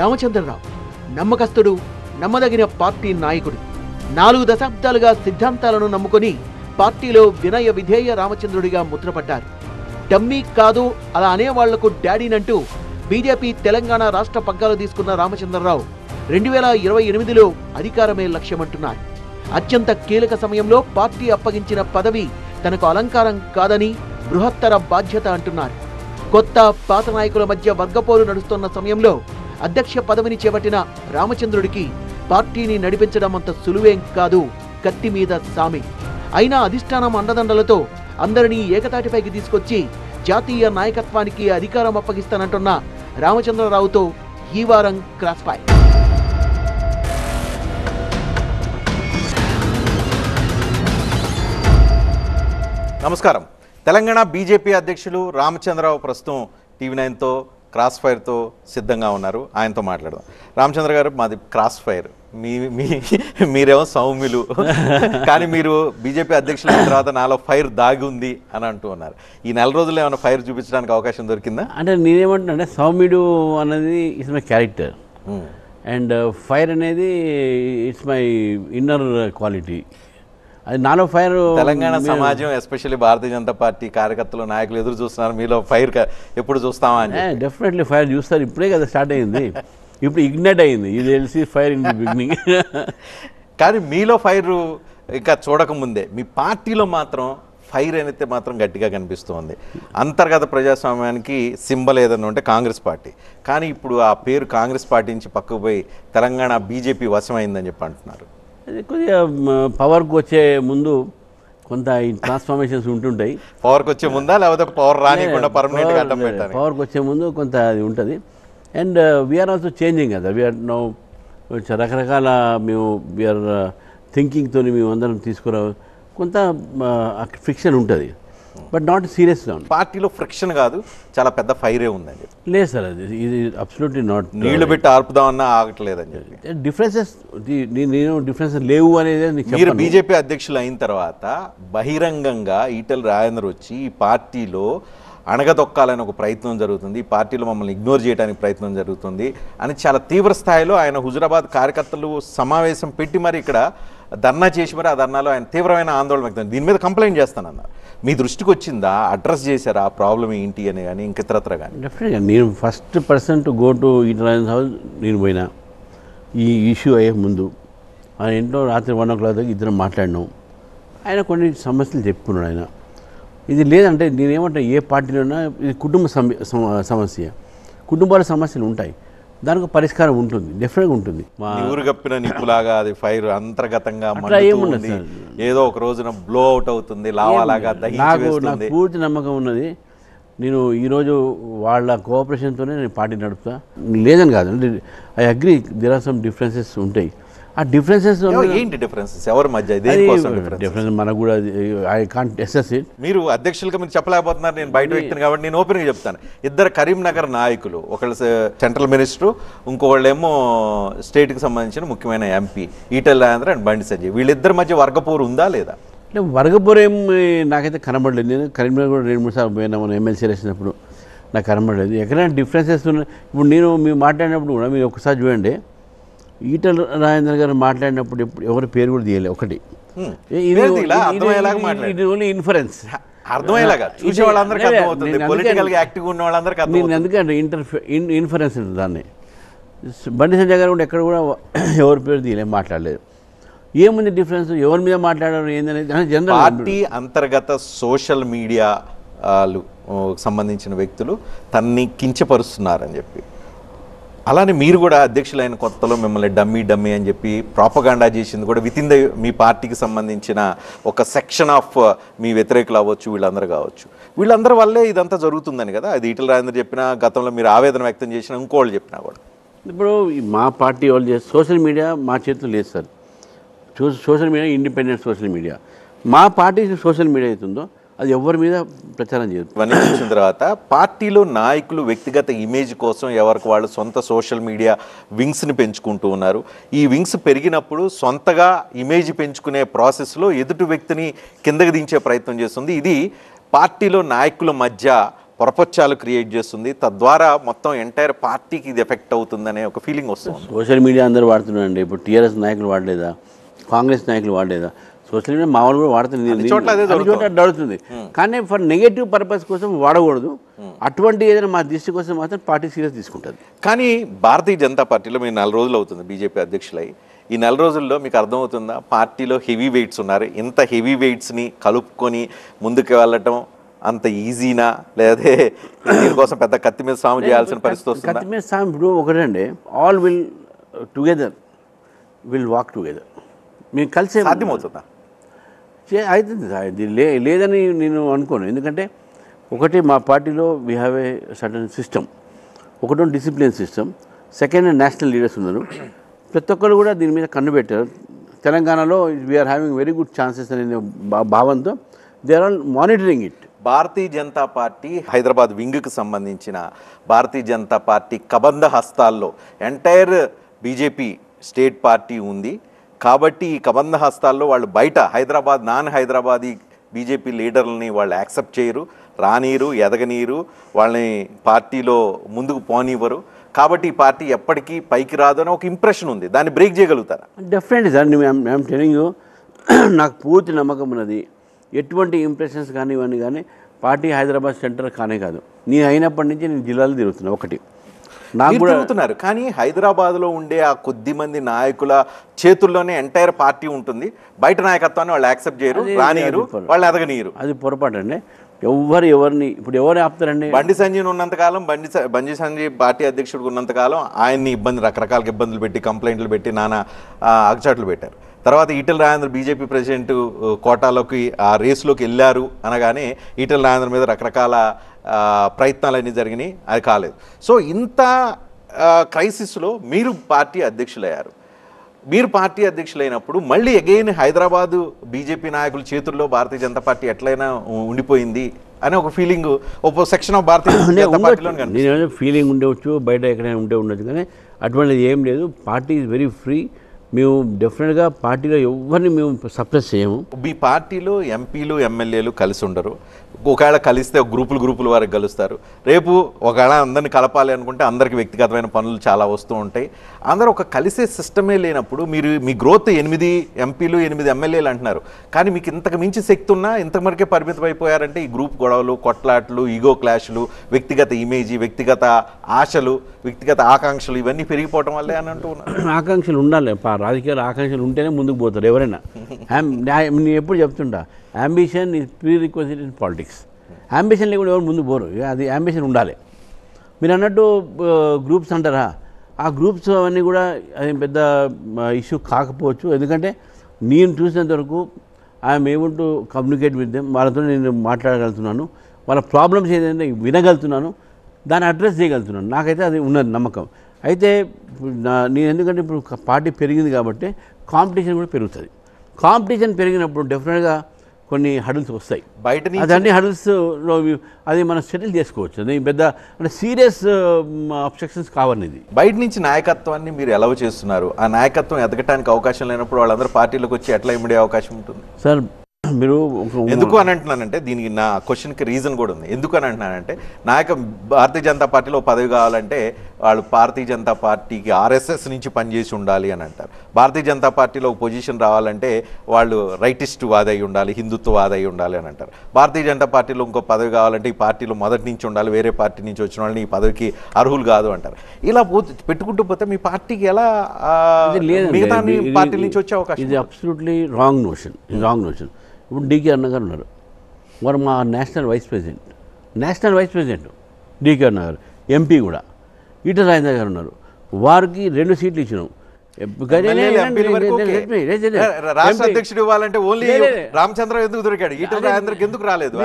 రామచంద్రరావు నమ్మకస్తుడు, నమ్మదగిన పార్టీ నాయకుడు. 4 దశాబ్దాలుగా సిద్ధాంతాలను నమ్ముకొని పార్టీలో వినయ విధేయ రామచంద్రుడిగా ముద్రపడ్డారు. డమ్మీ కాదు అలా అనేవాళ్లకు డాడీనంటూ బీజేపీ తెలంగాణ రాష్ట్ర పగ్గాలు తీసుకున్న రామచంద్రరావు 2028లో అధికారమే లక్ష్యమంటున్నారు. అత్యంత కీలక సమయంలో పార్టీ అప్పగించిన పదవి తనకు అలంకారం కాదని బృహత్తర బాధ్యత అంటున్నారు. కొత్త పాత నాయకుల మధ్య వర్గపోరు నడుస్తున్న సమయంలో అధ్యక్ష పదవిని చేపట్టిన రామచంద్రుడికి పార్టీని నడిపించడం అంత సులువేం కాదు, కత్తి మీద సామి. అయినా అధిష్టానం అండదండలతో అందరినీ ఏకతాటిపైకి తీసుకొచ్చి జాతీయ నాయకత్వానికి అధికారం అప్పగిస్తానంటున్న రామచంద్రరావుతో ఈ వారం క్రాస్ ఫైర్. నమస్కారం. తెలంగాణ బీజేపీ అధ్యక్షులు రామచంద్రరావు ప్రస్తుతం టీవీ9తో క్రాస్ ఫైర్తో సిద్ధంగా ఉన్నారు. ఆయనతో మాట్లాడదాం. రామచంద్ర గారు, మాది క్రాస్ ఫైర్. మీరేమో సౌమ్యులు, కానీ మీరు బీజేపీ అధ్యక్షుల తర్వాత నాలో ఫైర్ దాగి ఉంది అని అంటూ ఉన్నారు. ఈ 4 రోజుల్లో ఏమైనా ఫైర్ చూపించడానికి అవకాశం దొరికిందా? అంటే నేనేమంటున్నా అంటే సౌమ్యుడు అనేది it's my character and fire అనేది ఇట్స్ మై ఇన్నర్ క్వాలిటీ. అది నాలో ఫైర్. తెలంగాణ సమాజం ఎస్పెషల్లీ భారతీయ జనతా పార్టీ కార్యకర్తలు, నాయకులు ఎదురు చూస్తున్నారు మీలో ఫైర్ ఎప్పుడు చూస్తామా అని. డెఫినెట్లీ ఫైర్ చూస్తారు. ఇప్పుడే కదా స్టార్ట్ అయింది, ఇప్పుడు ఇగ్నైట్ అయింది. ఇది తెలిసి ఫైర్ ఇన్ ది బిగినింగ్. కానీ మీలో ఫైర్ ఇంకా చూడకముందే మీ పార్టీలో మాత్రం ఫైర్ అనేది మాత్రం గట్టిగా కనిపిస్తుంది. అంతర్గత ప్రజాస్వామ్యానికి సింబల్ ఏదన్నా ఉంటే కాంగ్రెస్ పార్టీ. కానీ ఇప్పుడు ఆ పేరు కాంగ్రెస్ పార్టీ నుంచి పక్కకు పోయి తెలంగాణ బీజేపీ వశమైందని చెప్పి అంటున్నారు. అది కొద్దిగా పవర్కి వచ్చే ముందు కొంత ట్రాన్స్ఫర్మేషన్స్ ఉంటుంటాయి. పవర్కి వచ్చే ముందా, లేకపోతే పవర్ రానికుండా పర్మనెంట్గా అడ్డం పెట్టాలి? పవర్కి వచ్చే ముందు కొంత అది ఉంటుంది. అండ్ వీఆర్ ఆల్సో చేంజింగ్ కదా. వీఆర్ నో రకరకాల మేము వీఆర్ థింకింగ్తో మేము అందరం తీసుకురా కొంత ఫ్రిక్షన్ ఉంటుంది, బట్ నాట్ సీరియస్గా ఉంది. పార్టీలో ఫ్రిక్షన్ కాదు, చాలా పెద్ద ఫైరే ఉందని చెప్పి. లేదు సార్, అది ఇది అబ్సల్యూట్లీ నాట్. నీళ్లు పెట్టి ఆర్పుదామన్నా ఆగట్లేదని చెప్పి. డిఫరెన్సెస్ నేను డిఫరెన్సెస్ లేవు అనేది మీరు బీజేపీ అధ్యక్షులు అయిన తర్వాత బహిరంగంగా ఈటెల రాజేందర్ వచ్చి ఈ పార్టీలో అణగదొక్కాలని ఒక ప్రయత్నం జరుగుతుంది, ఈ పార్టీలో మమ్మల్ని ఇగ్నోర్ చేయడానికి ప్రయత్నం జరుగుతుంది అని చాలా తీవ్ర స్థాయిలో ఆయన హుజురాబాద్ కార్యకర్తలు సమావేశం పెట్టి మరి ఇక్కడ ధర్నా చేసి మరి ఆ ధర్నాలో ఆయన తీవ్రమైన ఆందోళన వ్యక్తం, దీని మీద కంప్లైంట్ చేస్తానన్నారు. మీ దృష్టికి వచ్చిందా? అడ్రస్ చేశారా ఆ ప్రాబ్లం ఏంటి అని కానీ ఇంకితరత్ర కానీ? డెఫినెట్గా నేను first person to go to Etela Rajender house నేను పోయినా. ఈ ఇష్యూ అయ్యే ముందు ఆయన ఇంట్లో రాత్రి 1 o'clock దాకా ఇద్దరం మాట్లాడినాం. ఆయన కొన్ని సమస్యలు చెప్పుకున్నాడు. ఆయన ఇది లేదంటే నేనేమంటా, ఏ పార్టీలో ఉన్నా ఇది కుటుంబ సమస్య, కుటుంబాల సమస్యలు ఉంటాయి, దానికి పరిష్కారం ఉంటుంది, డెఫినెట్గా ఉంటుంది. ఊరు గప్పిన నిప్పులాగా అది ఫైర్ అంతర్గతంగా ఏదో ఒక రోజున బ్లో అవుట్ అవుతుంది, లావాలాగా. నాకు పూర్తి నమ్మకం ఉన్నది. నేను ఈరోజు వాళ్ళ కోఆపరేషన్తోనే నేను పార్టీ నడుపుతా, లేదని కాదు. I agree there are some differences ఉంటాయి. ఆ డిఫరెన్సెస్ ఏంటి? డిఫరెన్సెస్ ఎవరి మధ్య? డిఫరెన్స్ మనకు కూడా ఐ కాంట్ అసెస్ ఇట్. మీరు అధ్యక్షులుగా మీరు చెప్పలేకపోతున్నారు, నేను బయట వ్యక్తిని కాబట్టి నేను ఓపెన్గా చెప్తాను. ఇద్దరు కరీంనగర్ నాయకులు, ఒకళ్ళు సెంట్రల్ మినిస్టర్, ఇంకొకళ్ళేమో స్టేట్కి సంబంధించిన ముఖ్యమైన ఎంపీ ఈటెల రాజేందర్ అండ్ బండి సంజయ్. వీళ్ళిద్దరి మధ్య వర్గపోరు ఉందా లేదా? అంటే వర్గపోరు ఏం నాకైతే కనబడలేదు. నేను కరీంనగర్ కూడా 2-3 సార్లు పోయినా, మనం ఎమ్మెల్సీ వేసినప్పుడు నాకు కనబడలేదు. ఎక్కడైనా డిఫరెన్సెస్ ఉన్నాయి. ఇప్పుడు మేము మాట్లాడినప్పుడు కూడా మీరు ఒకసారి చూడండి, ఈటెల రాజేందర్ గారు మాట్లాడినప్పుడు ఎవరి పేరు కూడా తీయలే. ఒకటి ఇది ఓన్లీ ఇన్ఫరెన్స్, ఎందుకంటే ఇన్ఫరెన్స్ దాన్ని. బండి సంజయ్ గారు కూడా ఎక్కడ కూడా ఎవరి పేరు తీయలే, మాట్లాడలేదు. ఏముంది డిఫరెన్స్? ఎవరి మీద మాట్లాడారు ఏందనేది జనరల్. పార్టీ అంతర్గత సోషల్ మీడియాలు సంబంధించిన వ్యక్తులు తన్ని కించపరుస్తున్నారని చెప్పి, అలానే మీరు కూడా అధ్యక్షులైన కొత్తలో మిమ్మల్ని డమ్మీ అని చెప్పి ప్రాపగాండా చేసింది కూడా విత్ ఇన్ ద మీ పార్టీకి సంబంధించిన ఒక సెక్షన్ ఆఫ్ మీ వ్యతిరేకులు అవ్వచ్చు, వీళ్ళందరూ కావచ్చు. వీళ్ళందరి వల్లే ఇదంతా జరుగుతుందని కదా. అది ఈటెల రాజేందర్ చెప్పినా, గతంలో మీరు ఆవేదన వ్యక్తం చేసిన ఇంకోళ్ళు చెప్పినా కూడా. ఇప్పుడు మా పార్టీ వాళ్ళు చేస్తే సోషల్ మీడియా మా చేతిలో లేదు sir. Social media independent social media. మా పార్టీ సోషల్ మీడియా అవుతుందో అది ఎవరి మీద ప్రచారం చేయదు. ఇవన్నీ చూసిన తర్వాత పార్టీలో నాయకులు వ్యక్తిగత ఇమేజ్ కోసం ఎవరికి వాళ్ళు సొంత సోషల్ మీడియా వింగ్స్ని పెంచుకుంటూ ఉన్నారు. ఈ వింగ్స్ పెరిగినప్పుడు సొంతగా ఇమేజ్ పెంచుకునే ప్రాసెస్లో ఎదుటి వ్యక్తిని కిందకి దించే ప్రయత్నం చేస్తుంది. ఇది పార్టీలో నాయకుల మధ్య పొరపచ్చాలు క్రియేట్ చేస్తుంది, తద్వారా మొత్తం ఎంటైర్ పార్టీకి ఇది ఎఫెక్ట్ అవుతుందనే ఒక ఫీలింగ్ వస్తుంది. సోషల్ మీడియా అందరూ వాడుతున్నారండి. ఇప్పుడు టీఆర్ఎస్ నాయకులు వాడలేదా, కాంగ్రెస్ నాయకులు వాడలేదా? సోషల్ మీడియా మామూలు కూడా వాడుతుంది, అడుగుతుంది. కానీ ఫర్ నెగటివ్ పర్పస్ కోసం వాడకూడదు. అటువంటి ఏదైనా మా దృష్టి కోసం మాత్రం పార్టీ సీరియస్ తీసుకుంటుంది. కానీ భారతీయ జనతా పార్టీలో మీరు 4 రోజులు అవుతుంది బీజేపీ అధ్యక్షులై. ఈ 4 రోజుల్లో మీకు అర్థమవుతుందా పార్టీలో హెవీ వెయిట్స్ ఉన్నారు, ఇంత హెవీ వెయిట్స్ని కలుపుకొని ముందుకు వెళ్ళటం అంత ఈజీనా, లేదా దీనికోసం పెద్ద కత్తి మీద సాము చేయాల్సిన పరిస్థితి వస్తుంది? కత్తి మీద సాము ఇప్పుడు ఒకటండి, all will together will walk together. మేము కలిసి సాధ్యమవుతుందా? అవుతుంది, లేదని నేను అనుకోను. ఎందుకంటే ఒకటి మా పార్టీలో we have a certain system, ఒకటి discipline system, second national leaders ఉన్నారు. ప్రతి ఒక్కరు కూడా దీని మీద కన్ను పెట్టారు. తెలంగాణలో we are having very good chances అనే భావంతో they are all monitoring it. Bharatiya Janata Party Hyderabad వింగ్కి సంబంధించిన భారతీయ జనతా పార్టీ కబంధ హస్తాల్లో ఎంటైర్ బీజేపీ స్టేట్ పార్టీ ఉంది. కాబట్టి ఈ కబంధ హస్తాల్లో వాళ్ళు బయట హైదరాబాద్ నాన్ హైదరాబాదీ బీజేపీ లీడర్లని వాళ్ళు యాక్సెప్ట్ చేయరు, రానీరు, ఎదగనీరు, వాళ్ళని పార్టీలో ముందుకు పోనివ్వరు. కాబట్టి ఈ పార్టీ ఎప్పటికీ పైకి రాదు అని ఒక ఇంప్రెషన్ ఉంది. దాన్ని బ్రేక్ చేయగలుగుతారా? డెఫినెట్లీ సార్, మేము టెలింగ్ యూ, నాకు పూర్తి నమ్మకం ఉన్నది. ఎటువంటి ఇంప్రెషన్స్ కానీ ఇవన్నీ కానీ పార్టీ హైదరాబాద్ సెంటర్ కానే కాదు. నేను అయినప్పటి నుంచి నేను జిల్లాలో తిరుగుతున్నా. ఒకటి నాకు కూడా తిరుగుతున్నారు, కానీ హైదరాబాద్లో ఉండే ఆ కొద్ది మంది నాయకుల చేతుల్లోనే ఎంటైర్ పార్టీ ఉంటుంది. బయట నాయకత్వాన్ని వాళ్ళు యాక్సెప్ట్ చేయరు, రానీరు, వాళ్ళు ఎదగనీరు. అది పొరపాటు అండి. ఎవరిని ఇప్పుడు ఎవరు ఆపుతారండి? బండి సంజయ్ ఉన్నంతకాలం, బండి సంజయ్ పార్టీ అధ్యక్షుడికి ఉన్నంతకాలం ఆయన్ని రకరకాల ఇబ్బందులు పెట్టి, కంప్లైంట్లు పెట్టి, నానా అగచాట్లు పెట్టారు. తర్వాత ఈటెల రాజేంద్ర బీజేపీ ప్రెసిడెంట్ కోటాలోకి ఆ రేసులోకి వెళ్ళారు అనగానే ఈటెల రాజేంద్ర మీద రకరకాల ప్రయత్నాలన్నీ జరిగినాయి, అది కాలేదు. సో ఇంత క్రైసిస్లో మీరు పార్టీ అధ్యక్షులయ్యారు. మీరు పార్టీ అధ్యక్షులైనప్పుడు మళ్ళీ అగైన్ హైదరాబాదు బీజేపీ నాయకుల చేతుల్లో భారతీయ జనతా పార్టీ ఎట్లయినా ఉండిపోయింది అనే ఒక ఫీలింగ్ ఒక సెక్షన్ ఆఫ్ భారతీయ జనతా పార్టీలో నేను ఫీలింగ్ ఉండవచ్చు, బయట ఎక్కడైనా ఉండొచ్చు. కానీ అటువంటిది ఏం లేదు. Party is very free. మేము డెఫినెట్గా పార్టీలో ఎవరిని మేము సప్రెస్ చేయము. మీ పార్టీలో ఎంపీలు ఎమ్మెల్యేలు కలిసి ఉండరు. ఒకవేళ కలిస్తే గ్రూపులు వారికి కలుస్తారు. రేపు ఒకవేళ అందరిని కలపాలి అనుకుంటే అందరికి వ్యక్తిగతమైన పనులు చాలా వస్తూ ఉంటాయి. అందరూ ఒక కలిసే సిస్టమే లేనప్పుడు మీరు మీ గ్రోత్ 8 ఎంపీలు 8 ఎమ్మెల్యేలు అంటున్నారు. కానీ మీకు ఇంతకు మించి శక్తి ఉన్నా ఇంతవరకే పరిమితం అయిపోయారంటే ఈ గ్రూప్ గొడవలు, కొట్లాట్లు, ఈగో క్లాష్లు, వ్యక్తిగత ఇమేజీ, వ్యక్తిగత ఆశలు, వ్యక్తిగత ఆకాంక్షలు ఇవన్నీ పెరిగిపోవటం వల్లే అని అంటూ ఉన్నారు. ఆకాంక్షలు ఉండాలి, రాజకీయాల ఆకాంక్షలు ఉంటేనే ముందుకు పోతారు ఎవరైనా. నేను ఎప్పుడు చెప్తుంటా, ambition is prerequisite in politics. Ambition లేకుండా ఎవరు ముందు పోరు. అది అంబిషన్ ఉండాలి. మీరు అన్నట్టు గ్రూప్స్ అంటారా, ఆ గ్రూప్స్ అవన్నీ కూడా అది పెద్ద ఇష్యూ కాకపోవచ్చు. ఎందుకంటే నేను చూసినంతవరకు I'm able to communicate with them. వాళ్ళతో నేను మాట్లాడగలుగుతున్నాను, వాళ్ళ ప్రాబ్లమ్స్ ఏదైనా వినగలుగుతున్నాను, దాన్ని అడ్రస్ చేయగలుగుతున్నాను. నాకైతే అది ఉన్నది నమ్మకం. అయితే నేను ఎందుకంటే ఇప్పుడు పార్టీ పెరిగింది కాబట్టి కాంపిటీషన్ కూడా పెరుగుతుంది. కాంపిటీషన్ పెరిగినప్పుడు డెఫినెట్గా కొన్ని హడిల్స్ వస్తాయి. బయట అదన్నీ హడిల్స్లో అది మనం సెటిల్ చేసుకోవచ్చు. అది పెద్ద అంటే సీరియస్ అబ్స్ట్రక్షన్స్ కావనిది. బయట నుంచి నాయకత్వాన్ని మీరు ఎలా చేస్తున్నారు? ఆ నాయకత్వం ఎదగటానికి అవకాశం లేనప్పుడు వాళ్ళందరూ పార్టీలోకి వచ్చి ఎట్లా ఇమిడే అవకాశం ఉంటుంది? సార్ మీరు ఎందుకు అని అంటున్నానంటే దీనికి నా క్వశ్చన్కి రీజన్ కూడా ఉంది. ఎందుకు అని అంటున్నానంటే భారతీయ జనతా పార్టీలో పదవి కావాలంటే వాళ్ళు భారతీయ జనతా పార్టీకి ఆర్ఎస్ఎస్ నుంచి పనిచేసి ఉండాలి అని అంటారు. భారతీయ జనతా పార్టీలో ఒక పొజిషన్ రావాలంటే వాళ్ళు రైటిస్ట్ వాదై ఉండాలి, హిందుత్వవాది అయి ఉండాలి అని అంటారు. భారతీయ జనతా పార్టీలో ఇంకో పదవి కావాలంటే ఈ పార్టీలో మొదటి నుంచి ఉండాలి, వేరే పార్టీ నుంచి వచ్చిన వాళ్ళని ఈ పదవికి అర్హులు కాదు అంటారు. ఇలా పెట్టుకుంటూ పోతే మీ పార్టీకి ఎలా మిగతా పార్టీల నుంచి వచ్చే అవకాశం? ఇది అబ్సల్యూట్లీ రాంగ్ నోషన్. ఇప్పుడు డీకే అన్న గారు ఉన్నారు, వారు మా నేషనల్ వైస్ ప్రెసిడెంట్ డీకే అన్న గారు. ఎంపీ కూడా ఈటెల రాజేంద్ర గారు ఉన్నారు, వారికి 2 సీట్లు ఇచ్చినాం. రాష్ట్ర అధ్యక్షుడు ఇవ్వాలంటే ఓన్లీ రామచంద్ర ఎందుకు దొరికాడు? ఈటెల రాజేంద్రకి ఎందుకు రాలేదు?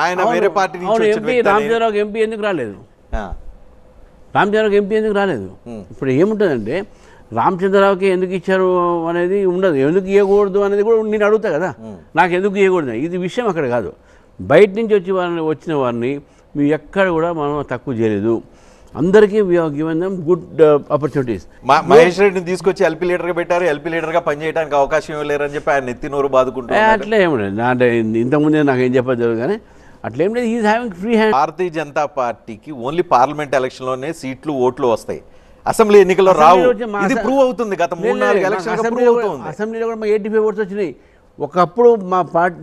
ఆయన వేరే పార్టీ నుంచి రామచంద్రరావుకి ఎంపీ ఎందుకు రాలేదు? ఇప్పుడు ఏముంటుందంటే రామచంద్రరావుకి ఎందుకు ఇచ్చారు అనేది ఉండదు, ఎందుకు ఇవ్వకూడదు అనేది కూడా నేను అడుగుతా కదా. నాకు ఎందుకు ఇవ్వకూడదు ఇది విషయం అక్కడ కాదు. బయట నుంచి వచ్చిన వారిని మేము ఎక్కడ కూడా మనం తక్కువ చేయలేదు. అందరికీ given them good opportunities. Mahesh రెడ్డిని తీసుకొచ్చి ఎల్పీ లీడర్గా పెట్టారు, ఎల్పీ లీడర్గా పనిచేయడానికి అవకాశం ఇవ్వలేరని చెప్పి ఆయన నెత్తి నోరు బాదుకుంటారు. అట్లా ఏమన్నా అంటే ఇంతకుముందే నాకు ఏం చెప్పదు కానీ అట్లేం లేదు, is having free hand. Bharatiya Janata పార్టీకి ఓన్లీ పార్లమెంట్ ఎలక్షన్లోనే సీట్లు ఓట్లు వస్తాయి, అసెంబ్లీ ఎన్నికల్లో రావు. ఇది ప్రూవ్ అవుతుంది, గత 3-4 ఎలక్షన్ ప్రూవ్ అవుతుంది. అసెంబ్లీలో కూడా మా 85 ఓట్స్ వచ్చినాయి. ఒకప్పుడు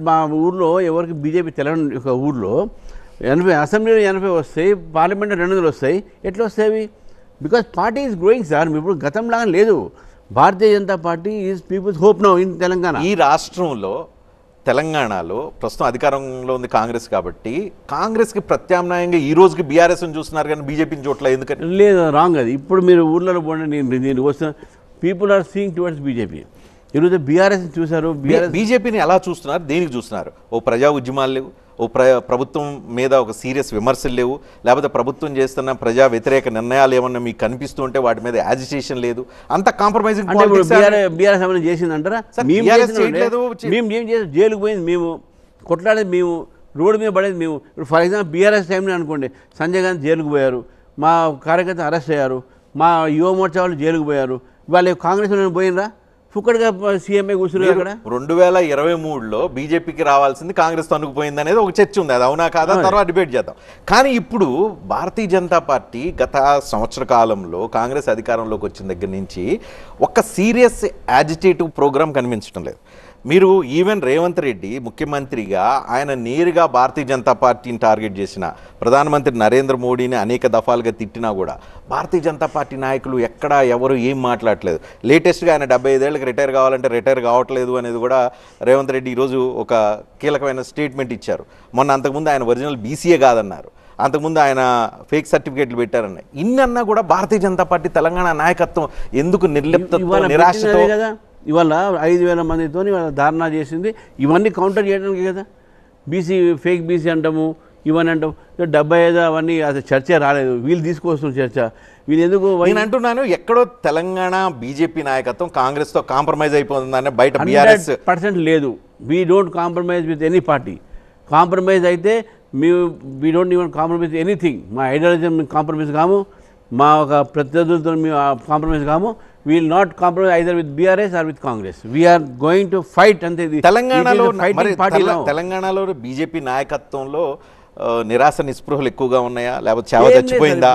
మా ఊర్లో ఎవరికి బీజేపీ తెలంగాణ ఒక ఊర్లో 80, అసెంబ్లీలో 80 వస్తాయి, పార్లమెంట్లో 200 వస్తాయి. ఎట్లా వస్తాయి? Because party is growing sir. ఇప్పుడు గతంలాగా లేదు. Bharatiya Janata Party is people's hope now in Telangana. ఈ రాష్ట్రంలో తెలంగాణలో ప్రస్తుతం అధికారంలో ఉంది కాంగ్రెస్ కాబట్టి కాంగ్రెస్కి ప్రత్యామ్నాయంగా ఈ రోజుకి బీఆర్ఎస్ని చూస్తున్నారు కానీ బీజేపీని చూడలేదు. ఎందుకని? లేదు, రాంగ్ అది. ఇప్పుడు మీరు ఊర్లలో పోండి, నేను వస్తున్న people are seeing towards BJP. ఈరోజు బీఆర్ఎస్ చూశారు. బీజేపీని ఎలా చూస్తున్నారు, దేనికి చూస్తున్నారు? ఓ ప్రజా ఉద్యమాలు లేవు, ఓ ప్రభుత్వం మీద ఒక సీరియస్ విమర్శలు లేవు, లేకపోతే ప్రభుత్వం చేస్తున్న ప్రజా వ్యతిరేక నిర్ణయాలు ఏమన్నా మీకు కనిపిస్తూ ఉంటే వాటి మీద యాజిటేషన్ లేదు, అంత కాంప్రమైజింగ్ బీఆర్ఎస్ ఏమైనా చేసిందంటారా? మేము ఏం చేసి జైలుకు పోయింది మేము, కొట్లాడేది మేము, రోడ్డు మీద పడేది మేము. ఇప్పుడు ఫర్ ఎగ్జాంపుల్ బీఆర్ఎస్ టైంలో అనుకోండి, సంజయ్ గాంధీ జైలుకు పోయారు, మా కార్యకర్త అరెస్ట్ అయ్యారు, మా యువ మోర్చా వాళ్ళు జైలుకు పోయారు. వాళ్ళు కాంగ్రెస్ పోయినరా? ఫుక్కడిగా సీఎంఏ కూర్చున్నారు. అక్కడ 2023లో బీజేపీకి రావాల్సింది కాంగ్రెస్ తనుకుపోయింది అనేది ఒక చర్చ ఉంది. అది అవునా కాదా తర్వాత డిబేట్ చేద్దాం. కానీ ఇప్పుడు భారతీయ జనతా పార్టీ గత సంవత్సర కాలంలో కాంగ్రెస్ అధికారంలోకి వచ్చిన దగ్గర నుంచి ఒక సీరియస్ యాజిటేటివ్ ప్రోగ్రామ్ కనిపించడం లేదు. మీరు ఈవెన్ రేవంత్ రెడ్డి ముఖ్యమంత్రిగా ఆయన నేరుగా భారతీయ జనతా పార్టీని టార్గెట్ చేసిన, ప్రధానమంత్రి నరేంద్ర మోడీని అనేక దఫాలుగా తిట్టినా కూడా భారతీయ జనతా పార్టీ నాయకులు ఎక్కడా ఎవరు ఏం మాట్లాడలేదు. లేటెస్ట్గా ఆయన 75 ఏళ్ళకి రిటైర్ కావాలంటే రిటైర్ కావట్లేదు అనేది కూడా రేవంత్ రెడ్డి ఈరోజు ఒక కీలకమైన స్టేట్మెంట్ ఇచ్చారు. మొన్న అంతకుముందు ఆయన ఒరిజినల్ బీసీఏ కాదన్నారు, అంతకుముందు ఆయన ఫేక్ సర్టిఫికేట్లు పెట్టారన్న. ఇన్నన్నా కూడా భారతీయ జనతా పార్టీ తెలంగాణ నాయకత్వం ఎందుకు నిర్లిప్తతో నిరాశతో కదా ఇవాళ 5,000 మందితో ఇవాళ ధారణా చేసింది. ఇవన్నీ కౌంటర్ చేయడానికి కదా. బీసీ ఫేక్ బీసీ అంటాము, ఇవన్నీ అంటాము. 75 అవన్నీ అసలు చర్చ రాలేదు, వీళ్ళు తీసుకొస్తున్న చర్చ. వీళ్ళు ఎందుకు? నేను అంటున్నాను, ఎక్కడో తెలంగాణ బీజేపీ నాయకత్వం కాంగ్రెస్తో కాంప్రమైజ్ అయిపోతుందని బయట బీఆర్ఎస్ 100% లేదు. We don't compromise with any party. Compromise అయితే we don't even compromise anything. మా ఐడియాలజీ మేము కాంప్రమైజ్ కాము, మా ఒక ప్రత్యర్థులతో మేము కాంప్రమైజ్ కాము. We will not compromise either with BRS or with Congress. We are going to fight. అంతే. తెలంగాణలో బీజేపీ నాయకత్వంలో నిరాశ నిస్పృహలు ఎక్కువగా ఉన్నాయా, లేకపోతే చావ చచ్చిపోయిందా?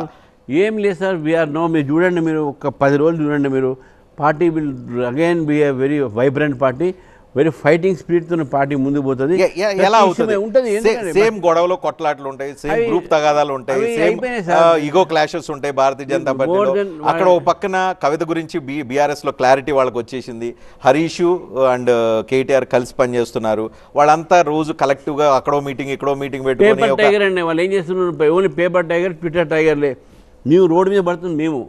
ఏం లేదు సార్. We are no. మీరు చూడండి, మీరు ఒక 10 రోజులు చూడండి, మీరు party will again be a very vibrant party, very fighting spirit తో పార్టీ ముందుకు పోతుంది. ఎలా అవుతుంది? సేమ్ గొడవలు కొట్లాట్లు ఉంటాయి, సేమ్ గ్రూప్ తగాదాలు ఉంటాయి, సేమ్ ఈగో క్లాషెస్ ఉంటాయి భారతీయ జనతా పార్టీలో. అక్కడ ఒక పక్కన కవిత గురించి బీఆర్ఎస్ లో క్లారిటీ వాళ్ళకి వచ్చేసింది. హరీష్ అండ్ కేటీఆర్ కలిసి పనిచేస్తున్నారు. వాళ్ళంతా రోజు కలెక్టివ్ గా అక్కడో మీటింగ్ ఇక్కడో మీటింగ్ పెట్టుకుని టైగర్ అండి. వాళ్ళు ఏం చేస్తున్నారు? ఓన్లీ పేపర్ టైగర్, ట్విట్టర్ టైగర్లే. మేము రోడ్డు మీద పడుతుంది, మేము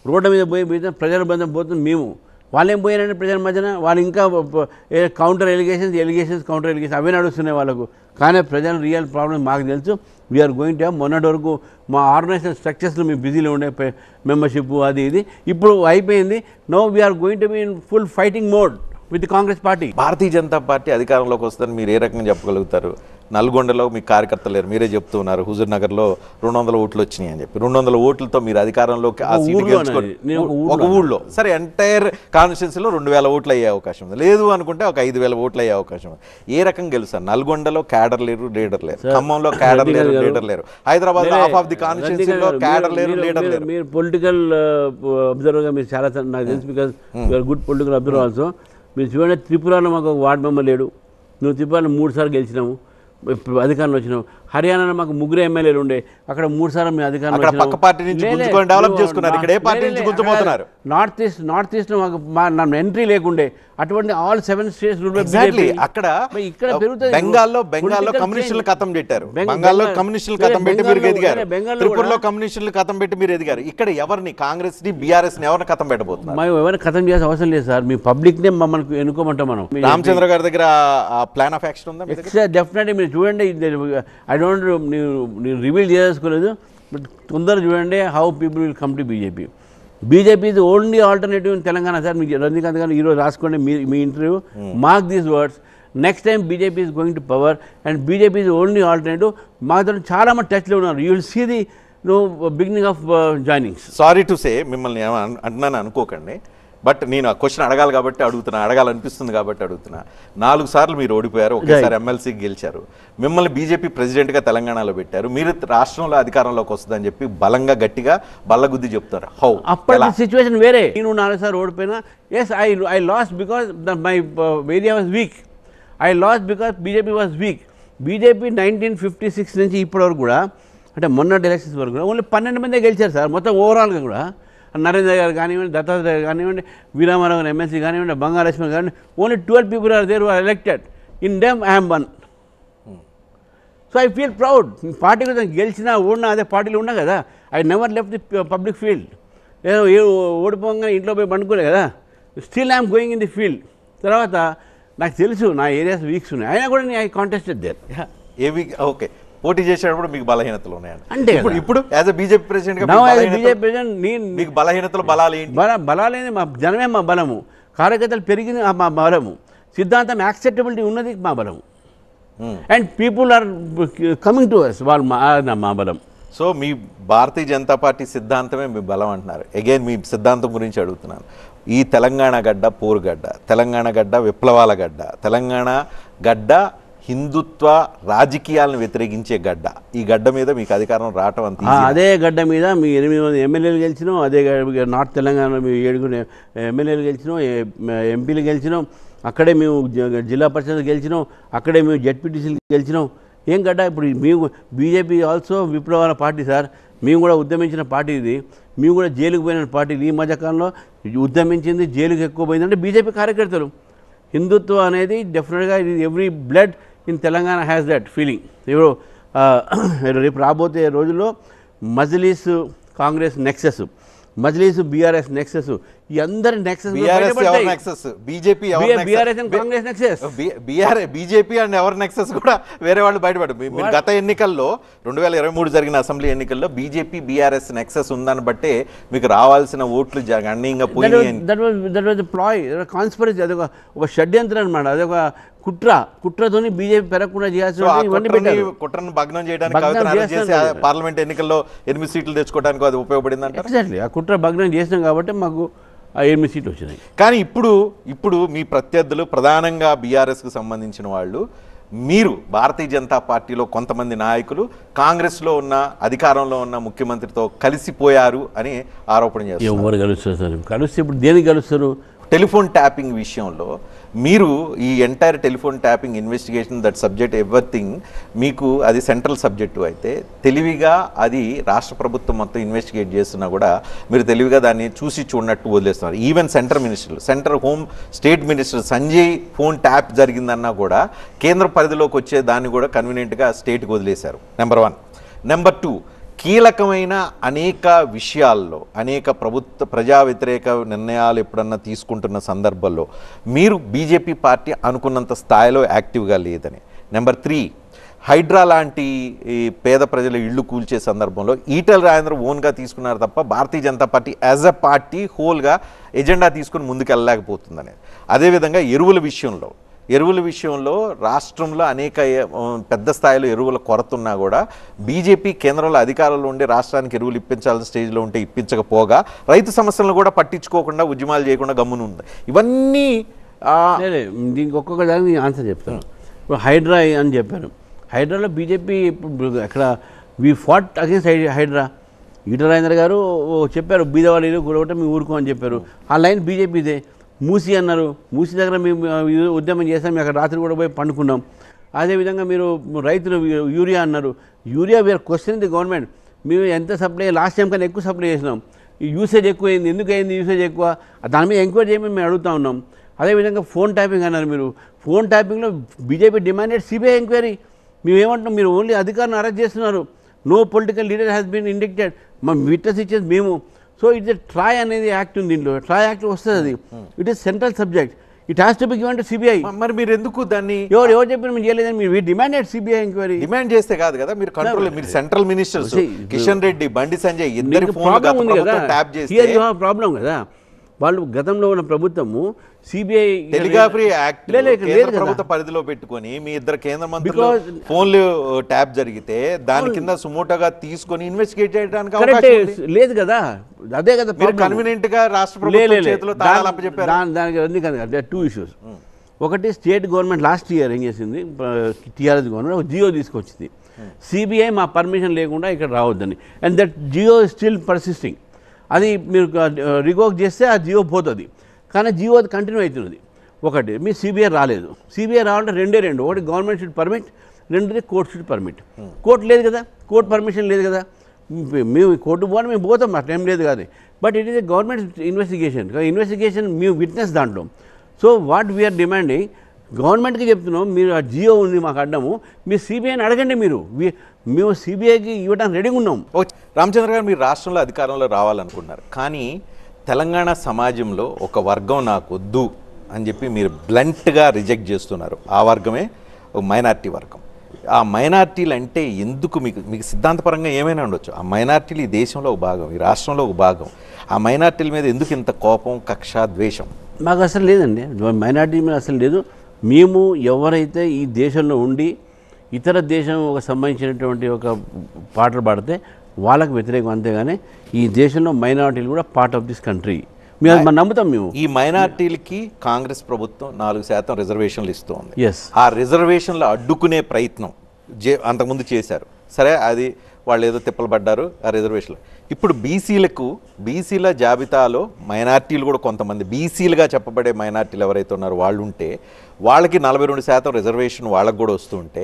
రోడ్డు మీద పోయి ప్రజల బంధం పోతుంది మేము. వాళ్ళు ఏం పోయారంటే ప్రజల మధ్యన వాళ్ళు ఇంకా కౌంటర్ ఎలిగేషన్స్ కౌంటర్ ఎలిగేషన్స్ అవే నడుస్తున్నాయి వాళ్ళకు. కానీ ప్రజల రియల్ ప్రాబ్లమ్ మాకు తెలుసు. We're going to have. మొన్నటి వరకు మా ఆర్గనైజేషన్ స్ట్రక్చర్స్లో మేము బిజీలో ఉండే మెంబర్షిప్ అది ఇది. ఇప్పుడు అయిపోయింది. No we're going to be in full fighting mode with Congress party. Bharatiya Janata Party అధికారంలోకి వస్తుందని మీరు ఏ రకంగా చెప్పగలుగుతారు? నల్గొండలో మీ కార్యకర్తలు లేరు, మీరే చెప్తూ ఉన్నారు. హుజూర్ నగర్లో 200 ఓట్లు వచ్చినాయి అని చెప్పి. 200 ఓట్లతో మీరు అధికారంలోకి ఆ సీటు గెలుచుకోండి. ఒక ఊళ్ళో సరే ఎంటైర్ కాన్స్టిట్యున్సీలో 2,000 ఓట్లు అయ్యే అవకాశం ఉంది. లేదు అనుకుంటే ఒక 5,000 ఓట్లు అయ్యే అవకాశం ఉంది. ఏ రకంగా గెలుస్తారు? నల్గొండలో క్యాడర్ లేరు, లీడర్ లేరు. ఖమ్మంలో క్యాడర్ లేరు, లీడర్ లేరు. హైదరాబాద్ హాఫ్ ఆఫ్ ది కాన్స్టిట్యున్సీలో క్యాడర్ లేరు, లీడర్ లేరు. మీరు పొలిటికల్ అబ్జర్వర్గా మీరు చాలా నాకు తెలుసు, because you're good political observer also. మీరు చూడండి, త్రిపురలో మాకు ఒక వార్డు మెంబర్ లేడు. నువ్వు త్రిపురలో 3 సార్లు గెలిచినాము, అధికారంలో వచ్చినాం. హర్యానాలో మాకు 3 ఎమ్మెల్యేలు ఉండే, అక్కడ 3 సార్లు మేము అధికారంలో నార్త్ ఈస్ట్ లో మాకు ఎంట్రీ లేకుండే. అటువంటి ఆల్ 7 స్టేట్స్ అక్కడ ఇక్కడ పెరుగుతుంది. బెంగాల్లో కమ్యూనిస్టులు కథం పెట్టారు, బెంగాల్లో కమ్యూనిస్టులు కథం పెట్టి మీరు ఎదిగారు, త్రిపురలో కమ్యూనిస్టులు కథం పెట్టి మీరు ఎదిగారు. ఇక్కడ ఎవరిని, కాంగ్రెస్ ని బీఆర్ఎస్ ని ఎవరిని కథం పెట్టబోతున్నారు? మేము ఎవరిని కథం చేయాల్సిన అవసరం లేదు సార్. మీ పబ్లిక్ నే మమ్మల్ని ఎన్నుకోమంటాం మనం. రామచంద్ర గారి దగ్గర ప్లాన్ ఆఫ్ యాక్షన్ ఉందా? డెఫినెట్లీ. మీరు చూడండి, ఐ డోంట్ నేను రివీల్ చేసుకోలేదు, బట్ తొందరగా చూడండి how people will come to BJP. BJP is only alternative in Telangana sir. మీకు రజనీకాంత్ గారు ఈరోజు రాసుకోండి మీ interview, mark these words. Next time BJP is going to power and BJP is only alternative. మాతో చాలా మంది టచ్లో ఉన్నారు. You will see the beginning of joinings. Sorry to say, మిమ్మల్ని అంటున్నాను అనుకోకండి. బట్ నేను ఆ క్వశ్చన్ అడగాలి కాబట్టి అడగాలనిపిస్తుంది కాబట్టి అడుగుతున్నా. 4 సార్లు మీరు ఓడిపోయారు, ఒకేసారి ఎమ్మెల్సీకి గెలిచారు, మిమ్మల్ని బీజేపీ ప్రెసిడెంట్గా తెలంగాణలో పెట్టారు, మీరు రాష్ట్రంలో అధికారంలోకి వస్తుందని చెప్పి బలంగా గట్టిగా బల్లగుద్ది చెప్తారు. హౌ? అప్పటి సిచ్యువేషన్ వేరే. నేను 4 సార్లు ఓడిపోయినా, yes I lost because my area was weak. I lost because BJP was weak. BJP 1956 నుంచి ఇప్పటివరకు కూడా, అంటే మొన్నటి ఎలక్షన్స్ వరకు కూడా ఓన్లీ 12 మందే గెలిచారు సార్. మొత్తం ఓవరాల్గా కూడా నరేంద్ర గారు కానివ్వండి, దత్తాత్రేయ కానివ్వండి, వీరామారావు ఎమ్మెల్సీ కానివ్వండి, బంగాలక్ష్మి కానివ్వండి, only 12 people are there who are elected. In them I am one. So I feel proud. Party కూడా గెలిచినా ఓడినా అదే పార్టీలో ఉన్నా కదా. I never left the public field. ఏదో ఓడిపోగానే ఇంట్లో పోయి పండుకోలే కదా. Still I'm going in the field. తర్వాత నాకు తెలుసు నా ఏరియాస్ వీక్స్ ఉన్నాయి, అయినా కూడా నేను I contested there. A weak? Okay, పోటీ చేసేటప్పుడు మీకు బలహీనతలు ఉన్నాయండి. అంటే ఇప్పుడు యాజ్ అ బీజేపీ ప్రెసిడెంట్ మీకు బలహీనతలు బలాలు ఏంటి? బలాలేని మా జనమే మా బలము, కార్యకర్తలు పెరిగింది మా బలము, సిద్ధాంతం యాక్సెప్టబిలిటీ ఉన్నది మా బలము, and people are coming to us, వాళ్ళు మా బలం. సో మీ భారతీయ జనతా పార్టీ సిద్ధాంతమే మీ బలం అంటున్నారు. అగైన్ మీ సిద్ధాంతం గురించి అడుగుతున్నాను. ఈ తెలంగాణ గడ్డ పోరు గడ్డ, తెలంగాణ గడ్డ విప్లవాల గడ్డ, తెలంగాణ గడ్డ హిందుత్వ రాజకీయాలను వ్యతిరేకించే గడ్డ. ఈ గడ్డ మీద మీకు అధికారం రావటం అంత అదే గడ్డ మీద మీ 8 మంది ఎమ్మెల్యేలు గెలిచినాం, అదే నార్త్ తెలంగాణలో మీ 7 ఎమ్మెల్యేలు గెలిచినాం, ఎంపీలు గెలిచినాం, అక్కడే మేము జిల్లా పరిషత్ గెలిచినాం, అక్కడే మేము జెడ్పీటీసీలు గెలిచినాం. ఏం గడ్డ? ఇప్పుడు మేము బీజేపీ ఆల్సో విప్లవాల పార్టీ సార్. మేము కూడా ఉద్యమించిన పార్టీ ఇది. మేము కూడా జైలుకు పోయిన పార్టీ. ఈ మధ్యకాలంలో ఉద్యమించింది, జైలుకు ఎక్కువ పోయిందంటే బీజేపీ కార్యకర్తలు. హిందుత్వం అనేది డెఫినెట్గా every blood in Telangana has that feeling. ఇప్పుడు రేపు రాబోయే రోజుల్లో Majlis Congress nexus, Majlis BRS nexus, ఈ అందరి నెక్సెస్ బీజేపీ అండ్ ఎవరి నెక్సెస్ కూడా వేరే వాళ్ళు బయటపడ్డారు. గత ఎన్నికల్లో 2023 జరిగిన అసెంబ్లీ ఎన్నికల్లో బీజేపీ బీఆర్ఎస్ నెక్సెస్ ఉందని బట్టే మీకు రావాల్సిన ఓట్లు గణనీయంగా పోయి. దట్ వాజ్ ప్లాయ్, కాన్స్పిరసీ, అదొక షడ్యంత్రం అనమాట. అదొక కుట్రతోని బీజేపీ పెరగకుండా కుట్రను భగ్నం చేయడానికి పార్లమెంట్ ఎన్నికల్లో 8 సీట్లు తెచ్చుకోవడానికి అది ఉపయోగపడింది అంటే ఎగ్జాక్ట్లీ ఆ కుట్ర భగ్నం చేసినాం కాబట్టి మాకు 8 సీట్లు వచ్చినాయి. కానీ ఇప్పుడు మీ ప్రత్యర్థులు ప్రధానంగా బీఆర్ఎస్కు సంబంధించిన వాళ్ళు, మీరు భారతీయ జనతా పార్టీలో కొంతమంది నాయకులు కాంగ్రెస్లో ఉన్న అధికారంలో ఉన్న ముఖ్యమంత్రితో కలిసిపోయారు అని ఆరోపణ చేస్తారు. ఎవరు కలుస్తారు సార్? కలిస్తే ఇప్పుడు దేనికి కలుస్తారు? టెలిఫోన్ ట్యాపింగ్ విషయంలో మీరు ఈ entire telephone tapping investigation, that subject everything మీకు అది సెంట్రల్ సబ్జెక్టు అయితే తెలివిగా అది రాష్ట్ర ప్రభుత్వం మొత్తం ఇన్వెస్టిగేట్ చేస్తున్నా కూడా మీరు తెలివిగా దాన్ని చూసి చూడనట్టు వదిలేస్తున్నారు. Even central home state minister Sanjay phone tap జరిగిందన్నా కూడా కేంద్ర పరిధిలోకి వచ్చే దాన్ని కూడా కన్వీనియంట్గా స్టేట్కి వదిలేశారు. నెంబర్ 1. నెంబర్ 2, కీలకమైన అనేక విషయాల్లో అనేక ప్రజా వ్యతిరేక నిర్ణయాలు ఎప్పుడన్నా తీసుకుంటున్న సందర్భంలో మీరు బీజేపీ పార్టీ అనుకున్నంత స్థాయిలో యాక్టివ్గా లేదని. నెంబర్ 3, హైడ్రా లాంటి ఈ పేద ప్రజల ఇళ్ళు కూల్చే సందర్భంలో ఈటెల రాజేంద్ర ఓన్గా తీసుకున్నారు తప్ప Bharatiya Janata Party as a party హోల్గా ఎజెండా తీసుకుని ముందుకు వెళ్ళలేకపోతుందనేది. అదేవిధంగా ఎరువుల విషయంలో రాష్ట్రంలో అనేక పెద్ద స్థాయిలో ఎరువుల కొరత ఉన్నా కూడా బీజేపీ కేంద్రంలో అధికారంలో ఉండి రాష్ట్రానికి ఎరువులు ఇప్పించాల్సిన స్టేజ్లో ఉంటే ఇప్పించకపోగా రైతు సమస్యలను కూడా పట్టించుకోకుండా ఉద్యమాలు చేయకుండా గమ్మున ఉంది. ఇవన్నీ దీనికి ఒక్కొక్క దానికి ఆన్సర్ చెప్తాను. ఇప్పుడు హైడ్రా అని చెప్పారు. హైడ్రాలో బీజేపీ అక్కడ we fought against Hydraa. Etela Rajender garu చెప్పారు బీదవాళ్ళు కూడా మీ ఊరుకో అని చెప్పారు. ఆ లైన్ బీజేపీదే. మూసి అన్నారు, మూసి దగ్గర మేము ఉద్యమం చేస్తాం, మేము అక్కడ రాత్రి కూడా పోయి పండుకున్నాం. అదేవిధంగా మీరు రైతులు యూరియా అన్నారు. Urea we're question the government. మేము ఎంత సప్లై, లాస్ట్ టైం కన్నా ఎక్కువ సప్లై చేసినాం, యూసేజ్ ఎక్కువ అయింది, ఎందుకు అయింది యూసేజ్ ఎక్కువ, దాని మీద ఎంక్వైరీ చేయమని మేము అడుగుతూ ఉన్నాం. అదేవిధంగా ఫోన్ ట్యాపింగ్ అన్నారు. మీరు ఫోన్ ట్యాపింగ్లో బీజేపీ డిమాండెడ్ సిబిఐ ఎంక్వైరీ. మేము ఏమంటున్నాం, మీరు ఓన్లీ అధికారులను అరెస్ట్ చేస్తున్నారు, no political leader has been indicted, మా విట్నెస్ ఇచ్చేది మేము. సో ఇట్స్ ట్రై అనేది యాక్ట్ ఉంది, దీంట్లో ట్రై యాక్ట్ వస్తుంది. అది it is central subject, it has to be given to CBI. మరి మీరు ఎందుకు దాన్ని ఎవరు చెప్పిన మీరు చేయలేదని మీరు డిమాండెడ్ సిబిఐ ఎంక్వైరీ. డిమాండ్ చేస్తే కాదు కదా, మీరు కంట్రోల్, మీరు సెంట్రల్ మినిస్టర్స్ కిషన్ రెడ్డి, బండి సంజయ్ ఇద్దరి ఫోన్ ఉంది కదా, ప్రాబ్లం కదా. వాళ్ళు గతంలో ఉన్న ప్రభుత్వము సిబిఐ టెలిగ్రాఫీ యాక్ట్ లేదు కేంద్ర కదా. ప్రభుత్వ పరిధిలో పెట్టుకొని మీ ఇద్దరు కేంద్ర మంత్రులు ఫోన్లు ట్యాప్ జరిగితే దాని కింద సుమోటోగా తీసుకొని ఇన్వెస్టిగేట్ చేయడానికి కరెక్టే అవకాశం ఉంది. లేదు కదా, అదే కదా మీరు problem. కన్వీనియంట్ గా రాష్ట్ర ప్రభుత్వం చేతిలో తాళాలు అప్పచెప్పారు. దానికి ఎందుకంటే 2 issues. ఒకటి స్టేట్ గవర్నమెంట్ లాస్ట్ ఇయర్ ఏం చేసింది, టీఆర్ఎస్ గవర్నమెంట్ ఒక జియో తీసుకొచ్చింది, సిబిఐ మా పర్మిషన్ లేకుండా ఇక్కడ రావద్దని. And that GO still persisting. అది మీరు రివోక్ చేస్తే ఆ జియో పోతుంది, కానీ జియో అది కంటిన్యూ అవుతున్నది. ఒకటి మీ సిబిఐ రాలేదు, సిబిఐ రావాలంటే రెండు, ఒకటి గవర్నమెంట్ షుడ్ పర్మిట్, రెండోది కోర్ట్ షుడ్ పర్మిట్. కోర్టు లేదు కదా, కోర్టు పర్మిషన్ లేదు కదా, మేము కోర్టు పోవాలి, మేము పోతాం, ఆ టైం లేదు కాదు. But it is a government investigation మేము విట్నెస్ దాంట్లో. సో వాట్ వీఆర్ డిమాండింగ్, గవర్నమెంట్కి చెప్తున్నాం, మీరు ఆ జియో ఉంది మాకు అడ్డము, మీరు సిబిఐని అడగండి, మేము సిబిఐకి ఇవ్వడానికి రెడీగా ఉన్నాం. రామచంద్ర గారు, మీరు రాష్ట్రంలో అధికారంలో రావాలనుకున్నారు, కానీ తెలంగాణ సమాజంలో ఒక వర్గం నాకు వద్దు అని చెప్పి మీరు బ్లంట్గా రిజెక్ట్ చేస్తున్నారు. ఆ వర్గమే మైనార్టీ వర్గం. ఆ మైనార్టీలు అంటే ఎందుకు మీకు సిద్ధాంతపరంగా ఏమైనా ఉండొచ్చు, ఆ మైనార్టీలు ఈ దేశంలో ఒక భాగం, ఈ రాష్ట్రంలో ఒక భాగం. ఆ మైనార్టీల మీద ఎందుకు ఇంత కోపం, కక్ష, ద్వేషం? మాకు అసలు లేదండి, మైనార్టీ మీద అసలు లేదు. మేము ఎవరైతే ఈ దేశంలో ఉండి ఇతర దేశం ఒక సంబంధించినటువంటి ఒక పాటలు పాడితే వాళ్ళకు వ్యతిరేకం, అంతేగాని ఈ దేశంలో మైనారిటీలు కూడా పార్ట్ ఆఫ్ దిస్ కంట్రీ మేము నమ్ముతాం. మేము ఈ మైనార్టీలకి కాంగ్రెస్ ప్రభుత్వం 4% రిజర్వేషన్లు ఇస్తుంది. ఎస్, ఆ రిజర్వేషన్లు అడ్డుకునే ప్రయత్నం అంతకుముందు చేశారు. సరే, అది వాళ్ళు ఏదో తిప్పలు పడ్డారు ఆ రిజర్వేషన్లు. ఇప్పుడు బీసీల జాబితాలో మైనార్టీలు కూడా కొంతమంది బీసీలుగా చెప్పబడే మైనార్టీలు ఎవరైతే ఉన్నారో వాళ్ళు ఉంటే వాళ్ళకి 42% రిజర్వేషన్ వాళ్ళకు కూడా వస్తుంటే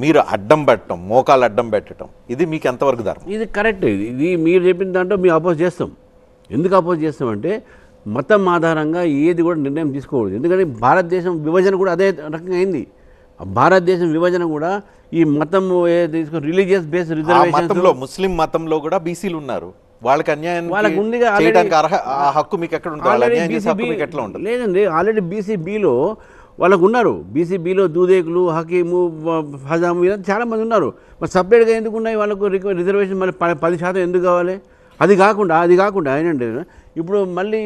మీరు అడ్డం పెట్టడం, మోకాలు అడ్డం పెట్టడం, ఇది మీకు ఎంతవరకు ధర్మం? ఇది కరెక్ట్. ఇది మీరు చెప్పిన దాంట్లో మేము అపోజ్ చేస్తాం. ఎందుకు అపోజ్ చేస్తామంటే మతం ఆధారంగా ఏది కూడా నిర్ణయం తీసుకోకూడదు. ఎందుకంటే భారతదేశం విభజన కూడా అదే రకంగా అయింది. భారతదేశం విభజన కూడా ఈ మతం తీసుకుని రిలీజియస్ బేస్డ్ రిజర్వేషన్, ముస్లిం మతంలో కూడా బీసీలు ఉన్నారు, వాళ్ళకి అన్యాయం వాళ్ళకి ఉందిగా చేయడానికి ఆ హక్కు మీకు ఎక్కడ ఉంటుంది? లేదండి, ఆల్రెడీ బీసీబీలో వాళ్ళకు ఉన్నారు. బీసీబీలో దూదేకులు, హకీము, హజాము ఇలా చాలామంది ఉన్నారు. మరి సపరేట్గా ఎందుకు ఉన్నాయి వాళ్ళకు రిజర్వేషన్? మళ్ళీ 10% ఎందుకు కావాలి? అది కాకుండా ఏంటంటే ఇప్పుడు మళ్ళీ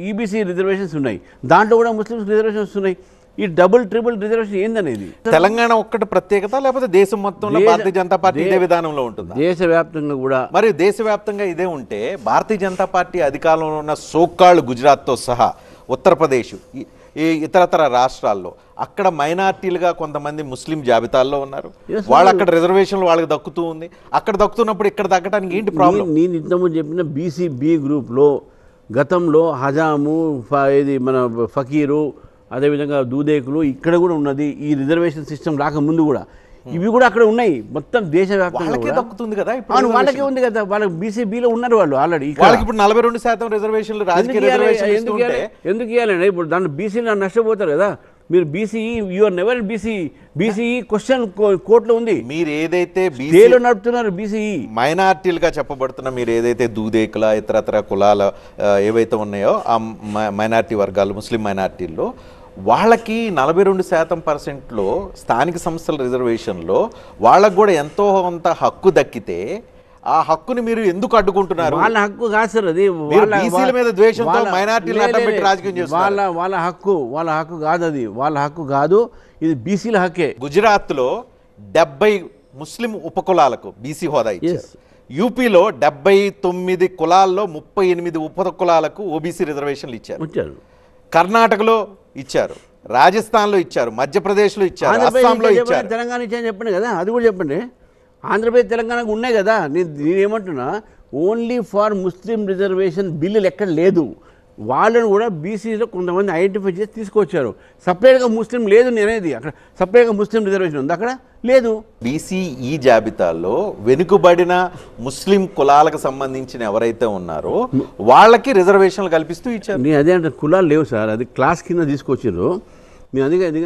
ఈబీసీ రిజర్వేషన్స్ ఉన్నాయి, దాంట్లో కూడా ముస్లిమ్స్ రిజర్వేషన్స్ ఉన్నాయి. ఈ డబుల్ ట్రిపుల్ రిజర్వేషన్ ఏందనేది తెలంగాణ ఒక్కటి ప్రత్యేకత, లేకపోతే దేశం మొత్తంలో భారతీయ జనతా పార్టీ ఇదే విధానంలో ఉంటుంది? దేశవ్యాప్తంగా కూడా. మరి దేశవ్యాప్తంగా ఇదే ఉంటే భారతీయ జనతా పార్టీ అధికారంలో ఉన్న సోకాళ్ళు గుజరాత్తో సహా ఉత్తరప్రదేశ్, ఇతరతర రాష్ట్రాల్లో అక్కడ మైనార్టీలుగా కొంతమంది ముస్లిం జాబితాల్లో ఉన్నారు. వాళ్ళు అక్కడ రిజర్వేషన్లు వాళ్ళకి దక్కుతూ ఉంది. అక్కడ దక్కుతున్నప్పుడు ఇక్కడ దక్కడానికి ఏంటి ప్రాబ్లం? నేను ఇంతకుముందు చెప్పిన బీసీబీ గ్రూప్లో గతంలో హజాము, ఇది మన ఫకీరు, అదేవిధంగా దూదేకులు ఇక్కడ కూడా ఉన్నది. ఈ రిజర్వేషన్ సిస్టమ్ రాకముందు కూడా ఇవి కూడా అక్కడ ఉన్నాయి. మొత్తం దేశవ్యాప్తంగా దక్కుతుంది కదా, వాళ్ళకే ఉంది కదా. వాళ్ళకి బీసీబీలో ఉన్నారు వాళ్ళు ఆల్రెడీ. ఇప్పుడు 42% రిజర్వేషన్లు రాజకీయ ఎందుకు ఇవ్వాలండి? ఇప్పుడు దాంట్లో బీసీలు నష్టపోతారు కదా. మీరు BC E, you're never BC E question కోర్టులో ఉంది. మీరు ఏదైతే బీసీలో నడుపుతున్నారు, బీసీఈ మైనార్టీలుగా చెప్పబడుతున్న మీరు ఏదైతే దూదేకుల ఇతరతర కులాల ఏవైతే ఉన్నాయో ఆ మైనార్టీ వర్గాలు, ముస్లిం మైనార్టీల్లో వాళ్ళకి 42% స్థానిక సంస్థల రిజర్వేషన్లో వాళ్ళకు కూడా ఎంతో కొంత హక్కు దక్కితే ఆ హక్కుని మీరు ఎందుకు అడ్డుకుంటున్నారు? వాళ్ళ హక్కు కాదు సార్, అది బీసీల మీద ద్వేషంతో మైనార్టీలు అడ్డం పెట్టి రాజకీయం చేస్తున్నారు. వాళ్ళ హక్కు కాదు, అది వాళ్ళ హక్కు కాదు, ఇది బీసీల హక్కే. గుజరాత్లో 70 ముస్లిం ఉపకులాలకు బీసీ హోదా ఇచ్చారు. యూపీలో 79 కులాల్లో 38 ఉపకులాలకు ఓబీసీ రిజర్వేషన్లు ఇచ్చారు. కర్ణాటకలో ఇచ్చారు, రాజస్థాన్లో ఇచ్చారు, మధ్యప్రదేశ్లో ఇచ్చారు, అస్సాంలో ఇచ్చారు. తెలంగాణ ఇచ్చారని చెప్పండి కదా, అది కూడా చెప్పండి. ఆంధ్రప్రదేశ్, తెలంగాణకు ఉన్నాయి కదా. నేనేమంటున్నా, ఓన్లీ ఫార్ ముస్లిం రిజర్వేషన్ బిల్లులు ఎక్కడ లేదు. వాళ్ళని కూడా బీసీలో కొంతమంది ఐడెంటిఫై చేసి తీసుకొచ్చారు. సపరేట్గా ముస్లిం లేదు నేనేది, అక్కడ సపరేట్గా ముస్లిం రిజర్వేషన్ ఉంది, అక్కడ లేదు. బీసీ ఈ జాబితాలో వెనుకబడిన ముస్లిం కులాలకు సంబంధించిన ఎవరైతే ఉన్నారో వాళ్ళకి రిజర్వేషన్లు కల్పిస్తూ ఇచ్చారు. నేను అదే అంటే కులాలు లేవు సార్, అది క్లాస్ కింద తీసుకొచ్చారు.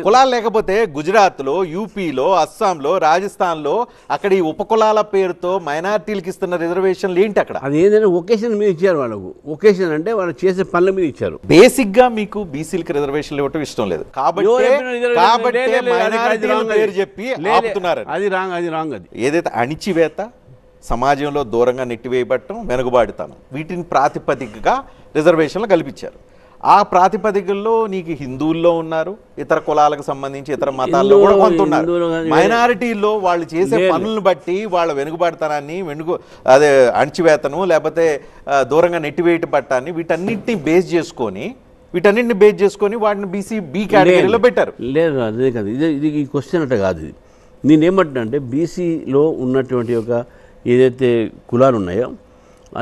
కులాలు లేకపోతే గుజరాత్లో, యూపీలో, అస్సాంలో, రాజస్థాన్లో అక్కడ ఈ ఉపకులాల పేరుతో మైనార్టీలకు ఇస్తున్న రిజర్వేషన్లు ఏంటి? అక్కడ అది ఏంటంటే ఒకేషన్ మీద ఇచ్చారు వాళ్ళకు. ఒకేషన్ అంటే వాళ్ళు చేసే పనుల మీద ఇచ్చారు. బేసిక్ గా మీకు బీసీలకి రిజర్వేషన్లు ఇవ్వటం ఇష్టం లేదు కాబట్టి చెప్పి ఆపుతున్నారు. అది రాంగ్. అది ఏదైతే అణిచివేత, సమాజంలో దూరంగా నెట్టివేయబట్టడం, వెనుకబాటుతనం, వీటిని ప్రాతిపదికగా రిజర్వేషన్లు కల్పించారు. ఆ ప్రాతిపదికల్లో నీకు హిందువుల్లో ఉన్నారు, ఇతర కులాలకు సంబంధించి ఇతర మతాల్లో కూడా కొంత ఉన్నారు. మైనారిటీల్లో వాళ్ళు చేసే పనులను బట్టి వాళ్ళ వెనుకబడతనాన్ని అదే అణచివేతను లేకపోతే దూరంగా నెట్టివేయటం పట్టాన్ని వీటన్నిటిని బేస్ చేసుకొని వాటిని బీ కేటగిరీలో పెట్టారు. లేదు అదే కాదు, ఇది ఈ క్వశ్చన్ అంటే కాదు. ఇది నేనేమంటున్నా అంటే బీసీలో ఉన్నటువంటి ఒక ఏదైతే కులాలు ఉన్నాయో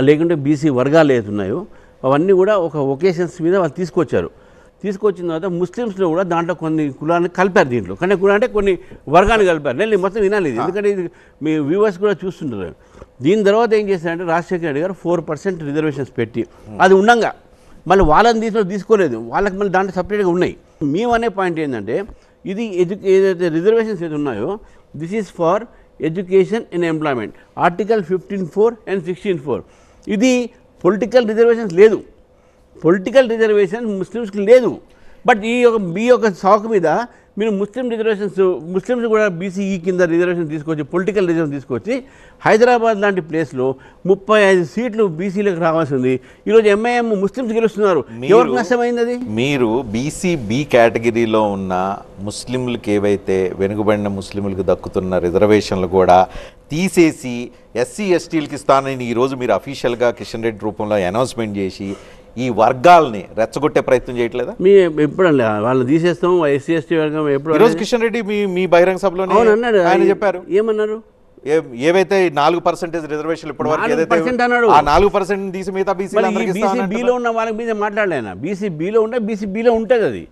లేకుంటే బీసీ వర్గాలు ఏదైతే ఉన్నాయో అవన్నీ కూడా ఒక ఒకేషన్స్ మీద వాళ్ళు తీసుకొచ్చిన తర్వాత ముస్లిమ్స్లో కూడా దాంట్లో కొన్ని కులాన్ని కలిపారు. దీంట్లో కానీ కుల అంటే కొన్ని వర్గాన్ని కలిపారు. నేను మొత్తం వినాలి ఇది, ఎందుకంటే ఇది మీ వ్యూవర్స్ కూడా చూస్తుంటారు. దీని తర్వాత ఏం చేశారంటే రాజశేఖర రెడ్డి గారు 4% రిజర్వేషన్స్ పెట్టి అది ఉండగా మళ్ళీ వాళ్ళని తీసుకోలేదు, వాళ్ళకి మళ్ళీ దాంట్లో సపరేట్గా ఉన్నాయి. మేము అనే పాయింట్ ఏంటంటే ఇది ఏదైతే రిజర్వేషన్స్ ఏది ఉన్నాయో this is for education and employment, article 15(4) and 16(4). ఇది పొలిటికల్ రిజర్వేషన్స్ లేదు, పొలిటికల్ రిజర్వేషన్ ముస్లిమ్స్కి లేదు. బట్ ఈ యొక్క సాకు మీద మీరు ముస్లిమ్స్ కూడా బీసీఈ కింద రిజర్వేషన్ తీసుకొచ్చి పొలిటికల్ రిజర్వేషన్ తీసుకొచ్చి హైదరాబాద్ లాంటి ప్లేస్లో 35 సీట్లు బీసీలకు రావాల్సింది. ఈరోజు ఎంఐఎం ముస్లిమ్స్ గెలుస్తున్నారు. ఎవరికి నష్టమైంది అది? మీరు బీ కేటగిరీలో ఉన్న ముస్లింలకు ఏవైతే వెనుకబడిన ముస్లింలకు దక్కుతున్న రిజర్వేషన్లు కూడా తీసేసి ఎస్సీ ఎస్టీలకి ఇస్తానని ఈరోజు మీరు అఫీషియల్గా కిషన్ రెడ్డి రూపంలో అనౌన్స్మెంట్ చేసి ఈ వర్గాల్ని రెచ్చగొట్టే ప్రయత్నం చేయట్లేదా? ఎప్పుడు వాళ్ళని తీసేస్తాం ఎస్సీ ఎస్టీ వర్గం ఎప్పుడు? ఈరోజు కిషన్ రెడ్డి మీ బహిరంగ సభలో ఆయన చెప్పారు. ఏమన్నారు? ఏవైతే 4% రిజర్వేషన్ ఇప్పటివరకు ఏదైతే ఆ 4% తీసి మిగతా బీసీబీలో ఉన్న వాళ్ళ మీద మాట్లాడలేనా? బీసీబీలో ఉంటే బీసీబీలో ఉంటుంది అది.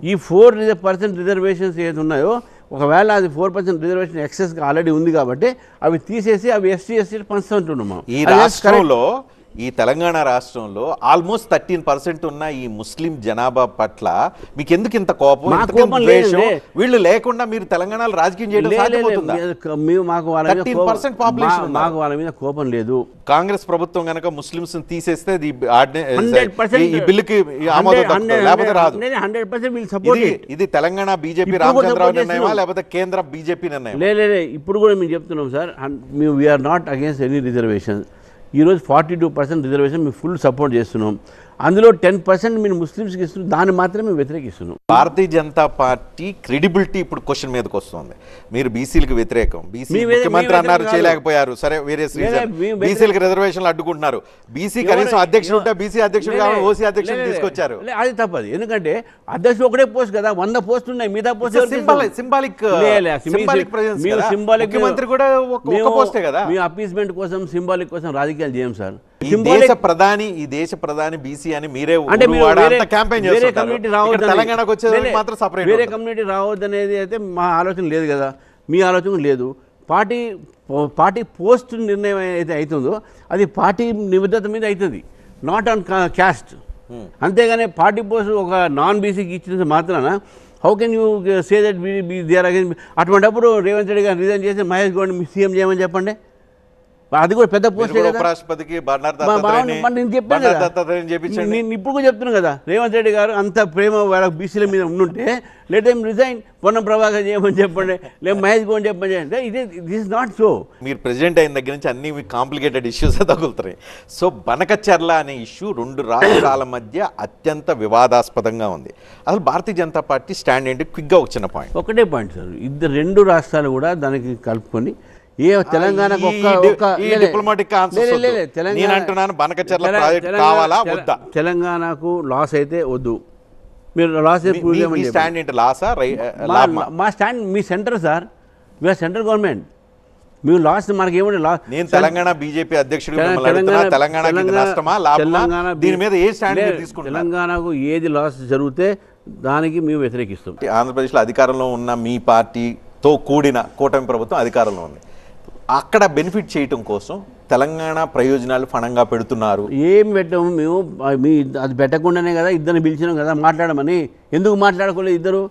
ఈ 4% రిజర్వేషన్స్ ఏది ఉన్నాయో ఒకవేళ అది 4% రిజర్వేషన్ ఎక్సెస్గా ఆల్రెడీ ఉంది కాబట్టి అవి తీసేసి అవి ఎస్సీ ఎస్టీలు పంచుతుంటున్నాము. ఈ రాష్ట్రంలో ఈ తెలంగాణ రాష్ట్రంలో ఆల్మోస్ట్ 13% ఉన్న ఈ ముస్లిం జనాభా పట్ల మీకు ఎందుకు ఇంత కోపం? వీళ్ళు లేకుండా మీరు తెలంగాణలో రాజకీయం చేయడం సాధ్యమవుతుందా? మాకు వాళ్ళ మీద కోపం లేదు. కాంగ్రెస్ ప్రభుత్వం కనుక ముస్లింస్ తీసేస్తే ఈ బిల్లుకి ఆమోదం లేకపోతే రాదు. 100% ఇది తెలంగాణ బీజేపీ రామచంద్రరావు నిర్ణయమా లేకపోతే కేంద్ర బీజేపీ నిర్ణయం? లేదు ఇప్పుడు కూడా మేము చెప్తున్నాం sir, we're not against any reservation. ఈరోజు 42% రిజర్వేషన్ మేము ఫుల్ సపోర్ట్ చేస్తున్నాం. అందులో 10% మీరు ముస్లిమ్స్కి ఇస్తున్నాం, దాన్ని మాత్రమే వ్యతిరేకిస్తున్నాం. భారతీయ జనతా పార్టీ క్రెడిబిలిటీ ఇప్పుడు క్వశ్చన్ మీదకి వస్తుంది. మీరు బీసీలకు వ్యతిరేకం, బీసీ ముఖ్యమంత్రి అన్నారు చేయలేకపోయారు, సరే వేరే బీసీలకు రిజర్వేషన్లు అడ్డుకుంటున్నారు. బీసీ కనీసం అధ్యక్షుడు ఉంటే బీసీ అధ్యక్షుడు కావాలి, ఓసీ అధ్యక్షుడు తీసుకొచ్చారు. అది తప్పదు, ఎందుకంటే అధ్యక్షుడు ఒకటే పోస్ట్ కదా, 100 పోస్టులు ఉన్నాయి, మిగతా పోస్ట్ సింబాలిక్ ముఖ్యమంత్రి కూడా ఒక పోస్టే కదా. మీ అపీస్మెంట్ కోసం సింబాలిక్ కోసం రాజకీయాలు చేయం సార్. ఈ దేశ ప్రధాని బీసీ అని మీరే క్యాంపెయిన్ చేస్తున్నారు. తెలంగాణకు వచ్చేది మాత్రం సపరేట్. వేరే కమ్యూనిటీ రావద్దు అనేది అయితే మా ఆలోచన లేదు కదా, మీ ఆలోచన లేదు. పార్టీ పోస్ట్ నిర్ణయం అయితే అవుతుందో అది పార్టీ నిబద్ధత మీద అవుతుంది, నాట్ ఆన్ క్యాస్ట్. అంతేగాని పార్టీ పోస్ట్ ఒక నాన్ బీసీకి ఇచ్చిన మాత్రాన how can you say that they are against? అటువంటిప్పుడు రేవంత్ రెడ్డి గారు రిజైన్ చేసి మహేష్ గౌడ్ సీఎం చేయమని చెప్పండి. అది కూడా పెద్ద పోస్ట్. నేను ఇప్పుడు కూడా చెప్తున్నాను కదా, రేవంత్ రెడ్డి గారు అంత ప్రేమ వాళ్ళ బీసీల మీద ఉండుంటే let them resign, Ponnam Prabhakar చేయమని చెప్పండి, లేదు మహేష్ గౌడ్ చెప్పండి. అంటే దిస్ ఇస్ నాట్ సో. మీరు ప్రెసిడెంట్ అయిన దగ్గర నుంచి అన్ని కాంప్లికేటెడ్ ఇష్యూస్ తగులుతున్నాయి. సో బనకచర్ల అనే ఇష్యూ 2 రాష్ట్రాల మధ్య అత్యంత వివాదాస్పదంగా ఉంది. అసలు భారతీయ జనతా పార్టీ స్టాండ్ ఏంటి? క్విక్గా వచ్చిన పాయింట్ ఒకటే పాయింట్ సార్, 2 రాష్ట్రాలు కూడా దానికి కలుపుకొని తెలంగాణకు తెలంగాణకు లాస్ అయితే వద్దు. మీరు లాస్ మా స్టాండ్ మీ centre sir, we are central government. మేము లాస్ మనకి ఏమంటే లాస్. నేను తెలంగాణ బీజేపీ అధ్యక్షుడు తెలంగాణకు ఏది లాస్ జరిగితే దానికి మేము వ్యతిరేకిస్తాం. ఆంధ్రప్రదేశ్లో అధికారంలో ఉన్న మీ పార్టీతో కూడిన కూటమి ప్రభుత్వం అధికారంలో ఉంది. అక్కడ బెనిఫిట్ చేయటం కోసం తెలంగాణ ప్రయోజనాలు ఫణంగా పెడుతున్నారు. ఏం పెట్టాము మేము, అది పెట్టకుండానే కదా ఇద్దరిని పిలిచినాం కదా మాట్లాడమని. ఎందుకు మాట్లాడుకోలేదు ఇద్దరు?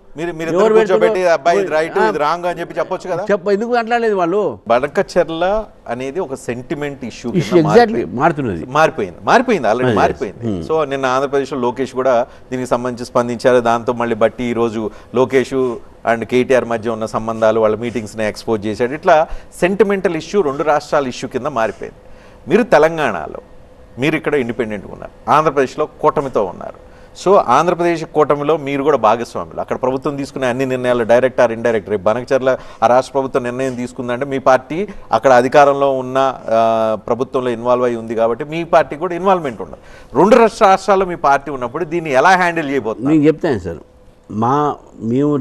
చెప్పొచ్చు కదా. ఎందుకు మాట్లాడలేదు వాళ్ళు? బనకచర్ల అనేది ఒక సెంటిమెంట్ ఇష్యూ మారిపోయింది ఆల్రెడీ మారిపోయింది. సో నిన్న ఆంధ్రప్రదేశ్లో లోకేష్ కూడా దీనికి సంబంధించి స్పందించారు. దాంతో మళ్ళీ బట్టి ఈరోజు లోకేష్ అండ్ కేటీఆర్ మధ్య ఉన్న సంబంధాలు వాళ్ళ మీటింగ్స్ని ఎక్స్పోజ్ చేశాడు. ఇట్లా సెంటిమెంటల్ ఇష్యూ 2 రాష్ట్రాల ఇష్యూ కింద మారిపోయింది. మీరు తెలంగాణలో మీరు ఇక్కడ ఇండిపెండెంట్గా ఉన్నారు, ఆంధ్రప్రదేశ్లో కూటమితో ఉన్నారు. సో ఆంధ్రప్రదేశ్ కూటమిలో మీరు కూడా భాగస్వాములు. అక్కడ ప్రభుత్వం తీసుకునే అన్ని నిర్ణయాలు డైరెక్ట్ ఆర్ ఇండైరెక్ట్, రేపు బనకచర్ల ఆ రాష్ట్ర ప్రభుత్వం నిర్ణయం తీసుకుందంటే మీ పార్టీ అక్కడ అధికారంలో ఉన్న ప్రభుత్వంలో ఇన్వాల్వ్ అయి ఉంది కాబట్టి మీ పార్టీ కూడా ఇన్వాల్వ్మెంట్ ఉండదు. రెండు రాష్ట్రాల్లో మీ పార్టీ ఉన్నప్పుడు దీన్ని ఎలా హ్యాండిల్ చేయబోతుంది? నేను చెప్తాను సార్, మేము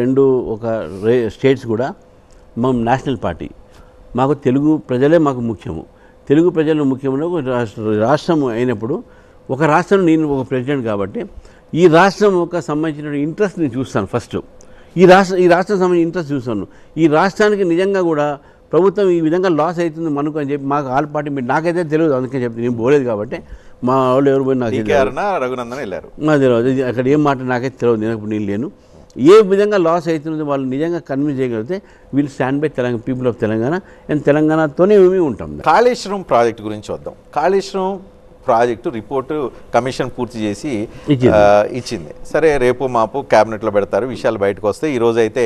రెండు ఒక స్టేట్స్ కూడా మా నేషనల్ పార్టీ, మాకు తెలుగు ప్రజలే మాకు ముఖ్యము. తెలుగు ప్రజలు ముఖ్యమైన రాష్ట్రం అయినప్పుడు ఒక రాష్ట్రం, నేను ఒక ప్రెసిడెంట్ కాబట్టి ఈ రాష్ట్రం ఒక సంబంధించిన ఇంట్రెస్ట్ నేను చూస్తాను. ఫస్ట్ ఈ రాష్ట్రం సంబంధించిన ఇంట్రెస్ట్ చూస్తాను. ఈ రాష్ట్రానికి నిజంగా కూడా ప్రభుత్వం ఈ విధంగా లాస్ అవుతుంది మనకు అని చెప్పి మాకు ఆల్ పార్టీ నాకైతే తెలియదు, అందుకే చెప్తే నేను పోలేదు కాబట్టి మా వాళ్ళు ఎవరు పోయి నాకు రఘునందన్ వెళ్ళారు, నాకు తెలియదు అక్కడ ఏం మాట నాకైతే తెలియదు, నేను లేను. ఏ విధంగా లాస్ అవుతుందో వాళ్ళు నిజంగా కన్విన్స్ చేయగలిగితే we'll stand by Telangana, people of Telangana and తెలంగాణతోనే మేము ఉంటాం. కాళేశ్వరం ప్రాజెక్టు గురించి వద్దాం. కాళేశ్వరం ప్రాజెక్టు రిపోర్టు కమిషన్ పూర్తి చేసి ఇచ్చింది. సరే, రేపు మాపు క్యాబినెట్లో పెడతారు, విషయాలు బయటకు వస్తాయి. ఈరోజు అయితే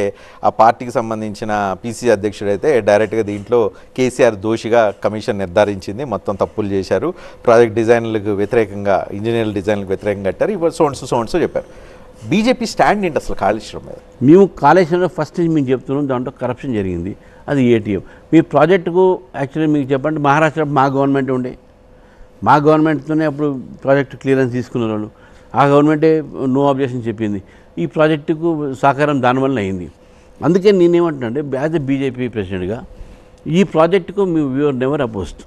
ఆ పార్టీకి సంబంధించిన పీసీసీ అధ్యక్షుడు అయితే డైరెక్ట్గా దీంట్లో కేసీఆర్ దోషిగా కమిషన్ నిర్ధారించింది, మొత్తం తప్పులు చేశారు, ప్రాజెక్ట్ డిజైన్లకు వ్యతిరేకంగా, ఇంజనీర్ల డిజైన్లకు వ్యతిరేకంగా కట్టారు, ఇప్పుడు సోన్స్ చెప్పారు. బీజేపీ స్టాండ్ ఏంటి అసలు కాళేశ్వరం మీద? మేము కాళేశ్వరంలో ఫస్ట్ మేము చెప్తున్నాం, దాంట్లో కరప్షన్ జరిగింది, అది ఏటీఎం. మీ ప్రాజెక్టుకు యాక్చువల్లీ మీకు చెప్పండి, మహారాష్ట్ర మా గవర్నమెంట్ ఉండే, మా గవర్నమెంట్తోనే అప్పుడు ప్రాజెక్టు క్లియరెన్స్ తీసుకున్న వాళ్ళు, ఆ గవర్నమెంటే నో అబ్జెక్షన్ చెప్పింది. ఈ ప్రాజెక్టుకు సహకారం దానివల్ల అయింది. అందుకే నేనేమంటున్నా అంటే, యాజ్ ఎ బీజేపీ ప్రెసిడెంట్గా ఈ ప్రాజెక్టుకు we're never opposed.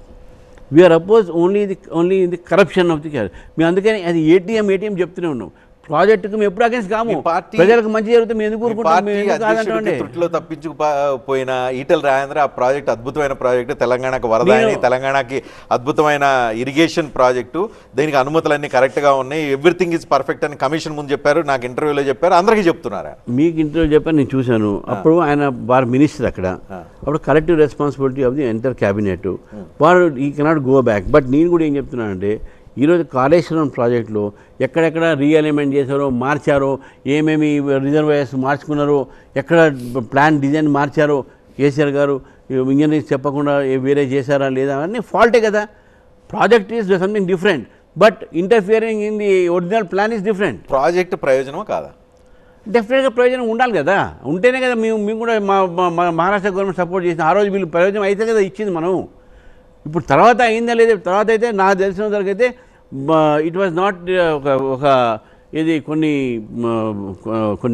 We're oppose only in the corruption of the మేము అందుకని అది ఏటీఎం చెప్తూనే ఉన్నాం. ప్రాజెక్టుకు మేము ఎప్పుడు అగేన్స్ కాము, ప్రజలకు మంచి జరిగితే మేము ఎందుకు త్రుటిలో తప్పించుకుపోయిన ఈటెల రాజేంద్ర ఆ ప్రాజెక్ట్ అద్భుతమైన ప్రాజెక్టు, తెలంగాణకు వరద అని, తెలంగాణకి అద్భుతమైన ఇరిగేషన్ ప్రాజెక్టు, దీనికి అనుమతులన్నీ కరెక్ట్గా ఉన్నాయి, ఎవ్రీథింగ్ ఈజ్ పర్ఫెక్ట్ అని కమిషన్ ముందు చెప్పారు, నాకు ఇంటర్వ్యూలో చెప్పారు, అందరికీ చెప్తున్నారు. మీకు ఇంటర్వ్యూ చెప్పారు, నేను చూశాను. అప్పుడు ఆయన వారు మినిస్టర్ అక్కడ, అప్పుడు collective responsibility of the entire cabinet, వారు ఈ కెనాట్ గో బ్యాక్. బట్ నేను కూడా ఏం చెప్తున్నానంటే, ఈరోజు కాళేశ్వరం ప్రాజెక్టులో ఎక్కడెక్కడ రీఅలైన్మెంట్ చేశారో, మార్చారో, ఏమేమి రిజర్వాయర్స్ మార్చుకున్నారో, ఎక్కడ ప్లాన్ డిజైన్ మార్చారో, కేసీఆర్ గారు ఇంజనీర్స్ చెప్పకుండా వేరే చేశారా లేదా అన్నీ ఫాల్టే కదా. Project is something different, but interfering in the original plan is different. Project ప్రయోజనం కాదా? డెఫినెట్గా ప్రయోజనం ఉండాలి కదా, ఉంటేనే కదా మేము కూడా మా మహారాష్ట్ర గవర్నమెంట్ సపోర్ట్ చేసిన ఆ రోజు వీళ్ళు ప్రయోజనం అయితే కదా ఇచ్చింది మనం. ఇప్పుడు తర్వాత అయిందా లేదా, తర్వాత అయితే నాకు తెలిసిన వరకు అయితే ఇట్ వాజ్ నాట్ ఒక ఇది కొన్ని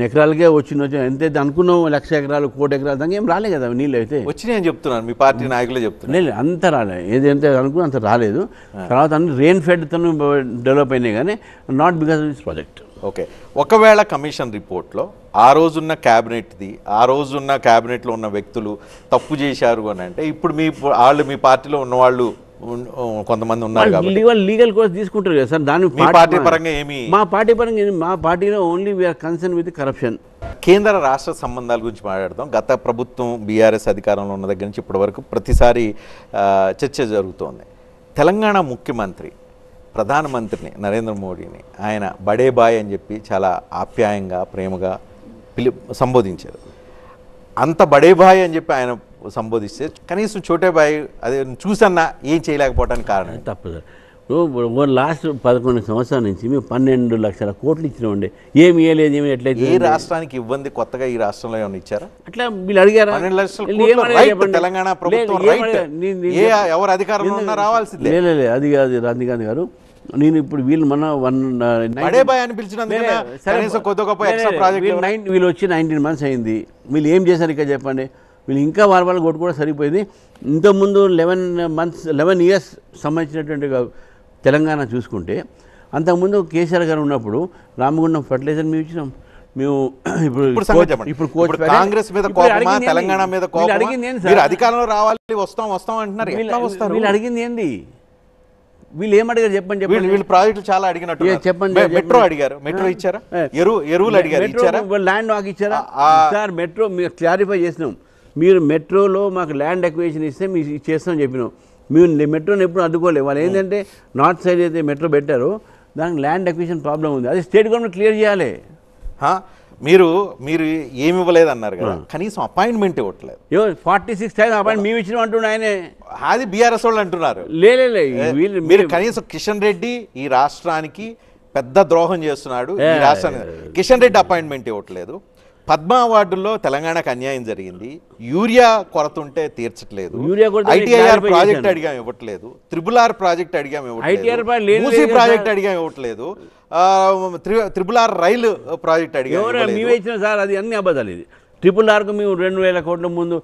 ఎకరాలకే వచ్చింది, ఎంతైతే అనుకున్నాం 1,00,000 ఎకరాలు 1,00,00,000 ఎకరాలు దాకా ఏం రాలే కదా నీళ్ళు అయితే వచ్చినాయి అని చెప్తున్నాను, మీ పార్టీ నాయకులే చెప్తున్నారు. లేదు, అంత రాలే, ఏదైతే అనుకున్నా అంత రాలేదు. తర్వాత అన్ని రెయిన్ ఫెడ్తో డెవలప్ అయినాయి, కానీ not because of this project. Okay, ఒకవేళ కమిషన్ రిపోర్ట్లో ఆ రోజున్న క్యాబినెట్ది, ఆ రోజున్న క్యాబినెట్లో ఉన్న వ్యక్తులు తప్పు చేశారు అని అంటే, ఇప్పుడు మీ పార్టీలో ఉన్నవాళ్ళు కొంతమంది ఉన్నారు కాబట్టి లీగల్ కోర్స్ తీసుకుంటారు కదా సార్. దాని పార్టీ పరంగా ఏమి, మా పార్టీలో only we're concern with corruption. కేంద్ర రాష్ట్ర సంబంధాల గురించి మాట్లాడదాం. గత ప్రభుత్వం బీఆర్ఎస్ అధికారంలో ఉన్న దగ్గర నుంచి ఇప్పటి వరకు ప్రతిసారి చర్చ జరుగుతోంది. తెలంగాణ ముఖ్యమంత్రి ప్రధానమంత్రిని నరేంద్ర మోడీని ఆయన బడే బాయ్ అని చెప్పి చాలా ఆప్యాయంగా ప్రేమగా సంబోధించారు. అంత బడే బాయ్ అని చెప్పి ఆయన సంబోధిస్తే కనీసం చోటే బాయ్ అదే చూసన్నా ఏం చేయలేకపోవడానికి కారణం తప్పు సార్. లాస్ట్ 11 సంవత్సరాల నుంచి మేము 12 లక్షల కోట్లు ఇచ్చినామండి, ఏమి ఇవ్వలేదు. ఏమి ఎట్లయితే ఏ రాష్ట్రానికి ఇవ్వండి, కొత్తగా ఈ రాష్ట్రంలో ఏమైనా ఇచ్చారా? అట్లా వీళ్ళు అడిగారా? 12 లక్షల తెలంగాణ ప్రభుత్వం ఎవరు అధికారంలో ఉన్నా రావాల్సిందే. లేదు, అది కాదు రాంధికాంత్ గారు, నేను ఇప్పుడు వీళ్ళు మన వీళ్ళు వచ్చి 19 months అయింది. వీళ్ళు ఏం చేశారు ఇక్కడ చెప్పండి? వీళ్ళు ఇంకా వాళ్ళ కొట్టు కూడా సరిపోయింది. ఇంతకుముందు 11 years సంబంధించినటువంటి తెలంగాణ చూసుకుంటే, అంతకుముందు కేసీఆర్ గారు ఉన్నప్పుడు రామగుండం ఫర్టిలైజర్ మేము ఇచ్చినాం. మేము ఇప్పుడు కాంగ్రెస్ మీద కోపమా, తెలంగాణ మీద కోపమా? మీరు అధికారంలో రావాలి, వస్తాం అంటున్నారు. వీళ్ళు అడిగింది ఏంది? వీళ్ళు ఏం అడిగారు చెప్పండి? వీళ్ళు ప్రాజెక్టులు చాలా అడిగినట్టు చెప్పండి. మెట్రో అడిగారు, మెట్రో ఇచ్చారా? ఎరువులు అడిగారు, ఇచ్చారా? ల్యాండ్ మాకు ఇచ్చారా సార్? మెట్రో మీరు క్లారిఫై చేసినాం. మీరు మెట్రోలో మాకు ల్యాండ్ ఎక్విజిషన్ ఇస్తే మీరు చేస్తామని చెప్పినాం. మేము మెట్రోని ఎప్పుడు అడ్డుకోలేదు. వాళ్ళు ఏంటంటే నార్త్ సైడ్ అయితే మెట్రో పెట్టారో దానికి ల్యాండ్ ఎక్విజిషన్ ప్రాబ్లం ఉంది, అది స్టేట్ గవర్నమెంట్ క్లియర్ చేయాలి. మీరు ఏమి ఇవ్వలేదు అన్నారు కదా, కనీసం అపాయింట్మెంట్ ఇవ్వట్లేదు. 46 times అపాయింట్మెంట్ మేము ఇచ్చినాం అంటున్నా ఆయన. అది బీఆర్ఎస్ వాళ్ళు అంటున్నారు. లేదు, మీరు కనీసం కిషన్ రెడ్డి ఈ రాష్ట్రానికి పెద్ద ద్రోహం చేస్తున్నాడు ఈ రాష్ట్రానికి. కిషన్ రెడ్డి అపాయింట్మెంట్ ఇవ్వట్లేదు. పద్మా అవార్డుల్లో తెలంగాణకు అన్యాయం జరిగింది. యూరియా కొరత ఉంటే తీర్చట్లేదు. ITIR ప్రాజెక్ట్ అడిగాం ఇవ్వట్లేదు. RRR ప్రాజెక్ట్ అడిగాం ఇవ్వట్లేదు. మూసీ ప్రాజెక్ట్ అడిగాం ఇవ్వట్లేదు. RRR రైలు ప్రాజెక్ట్ అడిగాం సార్. అది అన్ని అబద్ధాలు. ఇది RRRకు మేము 2000 కోట్ల ముందు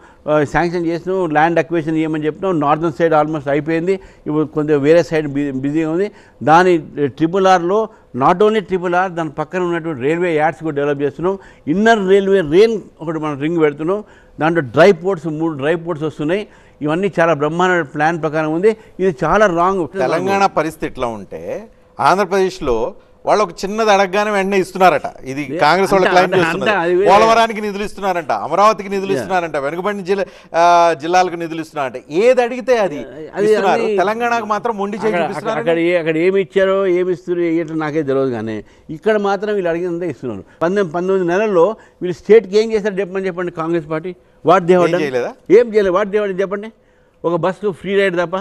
శాంక్షన్ చేసినాం. ల్యాండ్ అక్విజిషన్ చేయమని చెప్పినాం. నార్థన్ సైడ్ ఆల్మోస్ట్ అయిపోయింది. ఇప్పుడు కొంచెం వేరే సైడ్ బిజీగా ఉంది. దాని RRRలో నాట్ ఓన్లీ RRR, దాని పక్కన ఉన్నటువంటి రైల్వే యార్డ్స్ కూడా డెవలప్ చేస్తున్నాం. ఇన్నర్ రైల్వే రేన్ ఒకటి మనం రింగ్ పెడుతున్నాం. దాంట్లో డ్రై పోర్ట్స్ 3 డ్రై పోర్ట్స్ వస్తున్నాయి. ఇవన్నీ చాలా బ్రహ్మాండ ప్లాన్ ప్రకారం ఉంది. ఇది చాలా రాంగ్. తెలంగాణ పరిస్థితి ఎట్లా ఉంటే ఆంధ్రప్రదేశ్లో వాళ్ళు ఒక చిన్నది అడగగానే వెంటనే ఇస్తున్నారట. ఇది కాంగ్రెస్ వాళ్ళ క్లైమ్ చేస్తున్నారు. పోలవరానికి నిధులు ఇస్తున్నారంట, అమరావతికి నిధులు ఇస్తున్నారంట, వెనుకబడిన జిల్లాలకు నిధులు ఇస్తున్నారంట. ఏది అడిగితే అది ఇస్తున్నారు. తెలంగాణకు మాత్రం మొండి చేసి చూపిస్తున్నారు. అక్కడ ఏమి ఇచ్చారో ఏమి ఇస్తారు ఏంటో నాకే తెలియదు. కానీ ఇక్కడ మాత్రం వీళ్ళు అడిగినంతా ఇస్తున్నారు. 19 నెలల్లో వీళ్ళు స్టేట్కి ఏం చేశారు చెప్పండి. కాంగ్రెస్ పార్టీ వాట్ దేవడ్ చేయలేదా? ఏం చేయలేదు. వాట్ దేవడ్ చెప్పండి. ఒక బస్సు ఫ్రీ రైడ్ తప్ప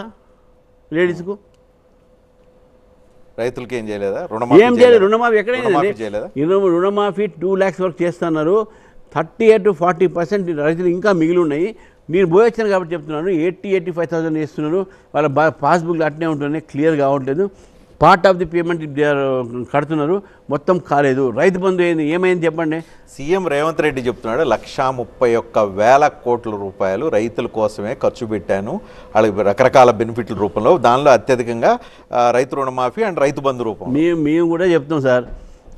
లేడీస్కు. రైతులకి ఏం చేయలేదా? ఏం చేయలేదు. రుణమాఫీ ఎక్కడైనా రుణమాఫీ 2 lakhs వరకు చేస్తున్నారు. 38 to 40% రైతులు ఇంకా మిగిలి ఉన్నాయి. నేను పోయొచ్చాను కాబట్టి చెప్తున్నాను. 80,000-85,000 చేస్తున్నారు. వాళ్ళ పాస్బుక్లు అట్నే ఉంటున్నాయి, క్లియర్ కావట్లేదు. పార్ట్ ఆఫ్ ది పేమెంట్ కడుతున్నారు, మొత్తం కాలేదు. రైతు బంధు ఏమైంది చెప్పండి. సీఎం రేవంత్ రెడ్డి చెప్తున్నాడు 131,000 కోట్ల రూపాయలు రైతుల కోసమే ఖర్చు పెట్టాను, వాళ్ళకి రకరకాల బెనిఫిట్ల రూపంలో. దానిలో అత్యధికంగా రైతు రుణమాఫీ అండ్ రైతు బంధు రూపం. మేము కూడా చెప్తాం సార్.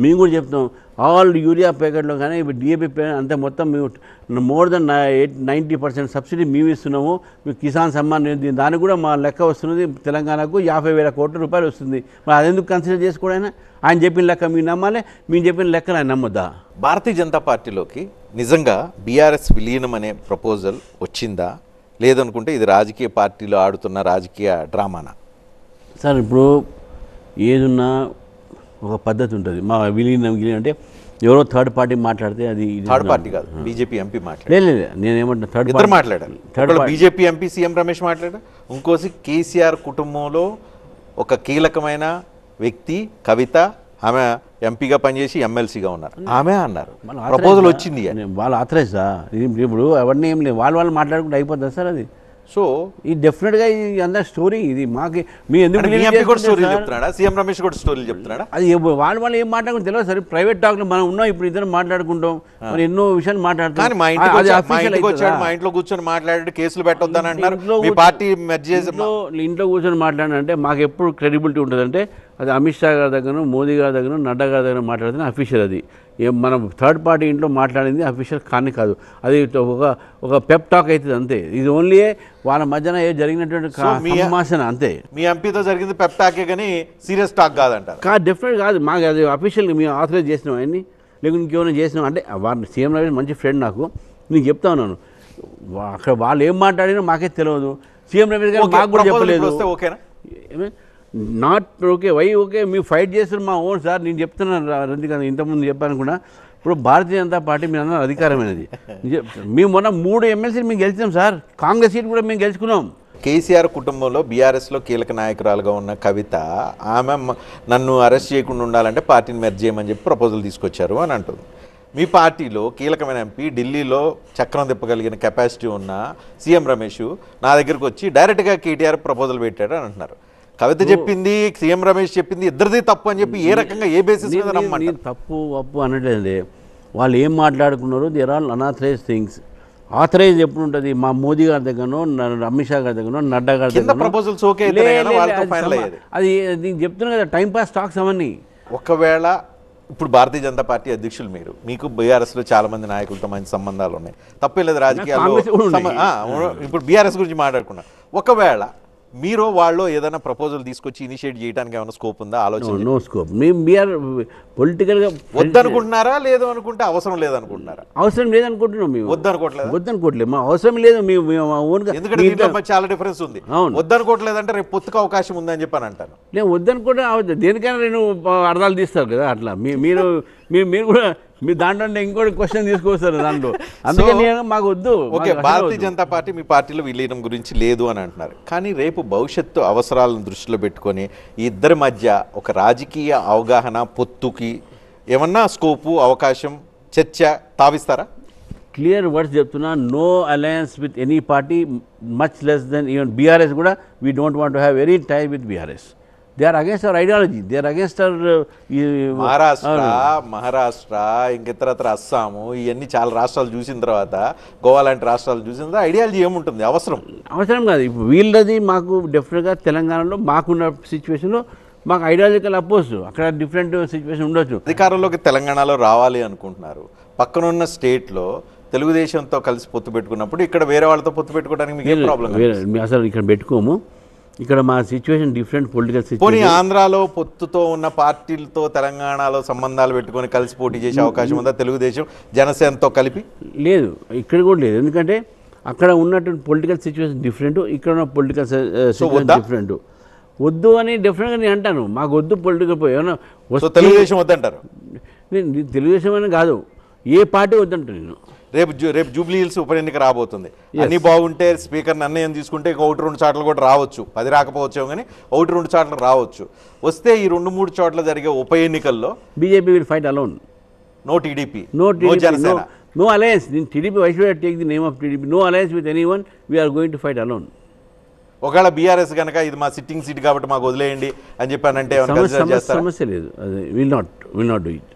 మేము కూడా చెప్తాం ఆల్ యూరియా ప్యాకెట్లో కానీ ఇప్పుడు DAP ప్యాకెట్ అంతా మొత్తం మేము మోర్ దెన్ 90% సబ్సిడీ మేము ఇస్తున్నాము. మీకు కిసాన్ సమ్మాన్ దానికి కూడా మా లెక్క వస్తున్నది. తెలంగాణకు 50,000 కోట్ల రూపాయలు వస్తుంది. మరి అదెందుకు కన్సిడర్ చేసుకోవడం? ఆయన చెప్పిన లెక్క మీరు నమ్మాలి, మేము చెప్పిన లెక్కలు ఆయన నమ్మొద్దా? భారతీయ జనతా పార్టీలోకి నిజంగా BRS విలీనం అనే ప్రపోజల్ వచ్చిందా లేదనుకుంటే ఇది రాజకీయ పార్టీలో ఆడుతున్న రాజకీయ డ్రామానా? సార్ ఇప్పుడు ఏదున్నా ఒక పద్ధతి ఉంటుంది. మా విలీనం అంటే ఎవరో థర్డ్ పార్టీ మాట్లాడితే అది థర్డ్ పార్టీ కాదు, బీజేపీ ఎంపీ మాట్లాడారు. లేదు నేనేమంటున్నా థర్డ్ ఇద్దరు మాట్లాడారు. బీజేపీ ఎంపీ సీఎం రమేష్ మాట్లాడారు, ఇంకోసి కేసీఆర్ కుటుంబంలో ఒక కీలకమైన వ్యక్తి కవిత, ఆమె ఎంపీగా పనిచేసి ఎమ్మెల్సీగా ఉన్నారు, ఆమె అన్నారు ప్రపోజల్ వచ్చింది. వాళ్ళు ఆథరైజా? ఇప్పుడు అవన్నీ ఏం లేదు, వాళ్ళు మాట్లాడుకుంటే అయిపోతుంది సార్ అది. సో ఈ డెఫినెట్గా ఇది అందరి స్టోరీ. ఇది మాకు మీ ఎందుకు స్టోరీ చెప్తున్నాడా, సీఎం రమేష్ కూడా స్టోరీలు చెప్తున్నాడా? అది వాళ్ళు ఏం మాట్లాడుకుంటే తెలియదు సార్. ప్రైవేట్ టాక్లో మనం ఉన్నాం, ఇప్పుడు ఇద్దరు మాట్లాడుకుంటాం, మరి ఎన్నో విషయాలు మాట్లాడుతాం. మా ఇంట్లో కూర్చొని మాట్లాడి కేసులు పెట్టొద్దని అంటున్నారు. మీ పార్టీ ఇంట్లో కూర్చొని మాట్లాడాలంటే మాకు ఎప్పుడు క్రెడిబిలిటీ ఉంటుందంటే అది అమిత్ షా గారి దగ్గర, మోదీ గారి దగ్గర, నడ్డా గారి దగ్గర మాట్లాడితే అఫీషియల్. అది మనం థర్డ్ పార్టీ ఇంట్లో మాట్లాడింది అఫీషియల్ కాదు. అది ఒక పెప్ టాక్ అవుతుంది అంతే. ఇది ఓన్లీ వాళ్ళ మధ్యన జరిగినటువంటి సంభాషణ అంతే. మీ ఎంపీతో జరిగింది పెప్ టాకే కానీ సీరియస్ టాక్ కాదంటారు? డెఫినెట్ కాదు. మాకు అది అఫీషియల్ మేము ఆథరైజ్ చేసినాం అవన్నీ, లేకుంటే ఇంకేమైనా చేసినాం అంటే వాళ్ళు సీఎం రమేష్ మంచి ఫ్రెండ్ నాకు, నేను చెప్తా ఉన్నాను. అక్కడ వాళ్ళు ఏం మాట్లాడినా మాకే తెలియదు. సీఎం రమేష్ గారు మాకు కూడా చెప్పలేదు. ఓకేనా? నాట్ ఓకే, వై ఓకే, మీరు ఫైట్ చేస్తున్నారు మా ఓన్ సార్. నేను చెప్తున్నాను రంజికాంత్, ఇంతకుముందు చెప్పాను కూడా. ఇప్పుడు భారతీయ జనతా పార్టీ మీ అందరూ అధికారమైనది. మేము మొన్న 3 ఎమ్మెల్సీలు మేము గెలిచాం సార్. కాంగ్రెస్ సీట్ కూడా మేము గెలుచుకున్నాం. కేసీఆర్ కుటుంబంలో బీఆర్ఎస్లో కీలక నాయకురాలుగా ఉన్న కవిత, ఆమె నన్ను అరెస్ట్ చేయకుండా ఉండాలంటే పార్టీని మెర్జ్ చేయమని చెప్పి ప్రపోజల్ తీసుకొచ్చారు అని అంటుంది. మీ పార్టీలో కీలకమైన ఎంపీ, ఢిల్లీలో చక్రం తిప్పగలిగిన కెపాసిటీ ఉన్న సీఎం రమేష్ నా దగ్గరకు వచ్చి డైరెక్ట్గా కేటీఆర్ ప్రపోజల్ పెట్టాడు అని అంటున్నారు. కవిత చెప్పింది, సీఎం రమేష్ చెప్పింది, ఇద్దరిది తప్పు అని చెప్పి ఏ రకంగా, ఏ బేసిస్ మీద నమ్మంటారు? తప్పు అనట్లేదండి. వాళ్ళు ఏం మాట్లాడుకున్నారు, there all unauthorised things. Authorise ఎప్పుడు ఉంటుంది? మా మోదీ గారి దగ్గరనో, అమిత్ షా గారి దగ్గరనో, నడ్డా గారి దగ్గర ప్రపోజల్స్ ఓకే. అది నేను చెప్తున్నా కదా, టైంపాస్ టాక్స్ అవన్నీ. ఒకవేళ ఇప్పుడు భారతీయ జనతా పార్టీ అధ్యక్షులు మీరు, మీకు బీఆర్ఎస్లో చాలా మంది నాయకులతో మంచి సంబంధాలు ఉన్నాయి, తప్పేలేదు రాజకీయాల్లో. ఇప్పుడు బీఆర్ఎస్ గురించి మాట్లాడుకున్నా, ఒకవేళ మీరు వాళ్ళు ఏదైనా ప్రపోజల్ తీసుకొచ్చి ఇనిషియేట్ చేయడానికి ఏమైనా స్కోప్ ఉందా? ఆలోచన? No scope. మేము బీఆర్ పొలిటికల్గా వద్దనుకుంటున్నారా, లేదు అనుకుంటే అవసరం లేదనుకుంటున్నారా? అవసరం లేదనుకుంటున్నాం. మేము వద్దనుకోవట్లేదు. మా అవసరం లేదు. ఎందుకంటే చాలా డిఫరెన్స్ ఉంది. వద్దనుకోవట్లేదు అంటే రేపు పొత్తుకు అవకాశం ఉందని చెప్పని అంటాను. నేను వద్దనుకుంటే దేనికైనా నేను అర్థాలు తీస్తారు కదా. అట్లా మీరు కూడా మీ దాంట్లో ఇంకోటి క్వశ్చన్ తీసుకొస్తారు దాంట్లో, అందుకని మాకు వద్దు. ఓకే, భారతీయ జనతా పార్టీ మీ పార్టీలో విలీనం గురించి లేదు అని అంటున్నారు, కానీ రేపు భవిష్యత్తు అవసరాలను దృష్టిలో పెట్టుకొని ఈ ఇద్దరి మధ్య ఒక రాజకీయ అవగాహన పొత్తుకి ఏమన్నా స్కోపు అవకాశం చర్చ తావిస్తారా? క్లియర్ వర్డ్స్ చెప్తున్నా, no alliance with any party, much less than even BRS కూడా we don't want to have any tie with BRS. They are against our ideology, they are against our Maharashtra ఇంక ఇతరత్ర అస్సాము ఇవన్నీ చాలా రాష్ట్రాలు చూసిన తర్వాత, గోవా లాంటి రాష్ట్రాలు చూసిన తర్వాత ఐడియాలజీ ఏముంటుంది? అవసరం కాదు. ఇప్పుడు వీళ్ళది మాకు డెఫినెట్గా తెలంగాణలో మాకున్న సిచ్యువేషన్లో మాకు ఐడియాలజికల్ అపోజ్, అక్కడ డిఫరెంట్ సిచ్యువేషన్ ఉండొచ్చు. అధికారంలోకి తెలంగాణలో రావాలి అనుకుంటున్నారు, పక్కనున్న స్టేట్లో తెలుగుదేశంతో కలిసి పొత్తు పెట్టుకున్నప్పుడు ఇక్కడ వేరే వాళ్ళతో పొత్తు పెట్టుకోవడానికి మీకు ఏం ప్రాబ్లం? అసలు ఇక్కడ పెట్టుకోము, ఇక్కడ మా సిచ్యువేషన్ డిఫరెంట్ పొలిటికల్ పోనీ సిచ్యువేషన్. ఆంధ్రాలో పొత్తుతో ఉన్న పార్టీలతో తెలంగాణలో సంబంధాలు పెట్టుకొని కలిసి పోటీ చేసే అవకాశం ఉందా? తెలుగుదేశం జనసేనతో కలిపి లేదు, ఇక్కడ కూడా లేదు. ఎందుకంటే అక్కడ ఉన్నటువంటి పొలిటికల్ సిచ్యువేషన్ డిఫరెంట్, ఇక్కడ ఉన్న పొలిటికల్ సిచ్యువేషన్ డిఫరెంట్. వద్దు అని డెఫినెట్గా నేను అంటాను, మాకు వద్దు పొలిటికల్ పోయి ఏమన్నా తెలుగుదేశం వద్దంటారు. నేను తెలుగుదేశం అని కాదు, ఏ పార్టీ వద్దంటాను నేను. రేపు జూబ్లీ హిల్స్ ఉప ఎన్నిక రాబోతుంది, అన్ని బాగుంటే స్పీకర్ నిర్ణయం తీసుకుంటే 1-2 చోట్ల కూడా రావచ్చు, 10 రాకపోవచ్చు కానీ 1-2 చోట్ల రావచ్చు. వస్తే ఈ 2-3 చోట్ల జరిగే ఉప ఎన్నికల్లో BJP will fight alone, no TDP, no Janasena, no alliance. TDP why should I take the name of TDP? No alliance with anyone, we're going to fight alone. ఒకవేళ బీఆర్ఎస్ కనుక ఇది మా సిట్టింగ్ సీట్ కాబట్టి మాకు వదిలేయండి అని చెప్పానంటే సమస్య లేదు, అది will not do it.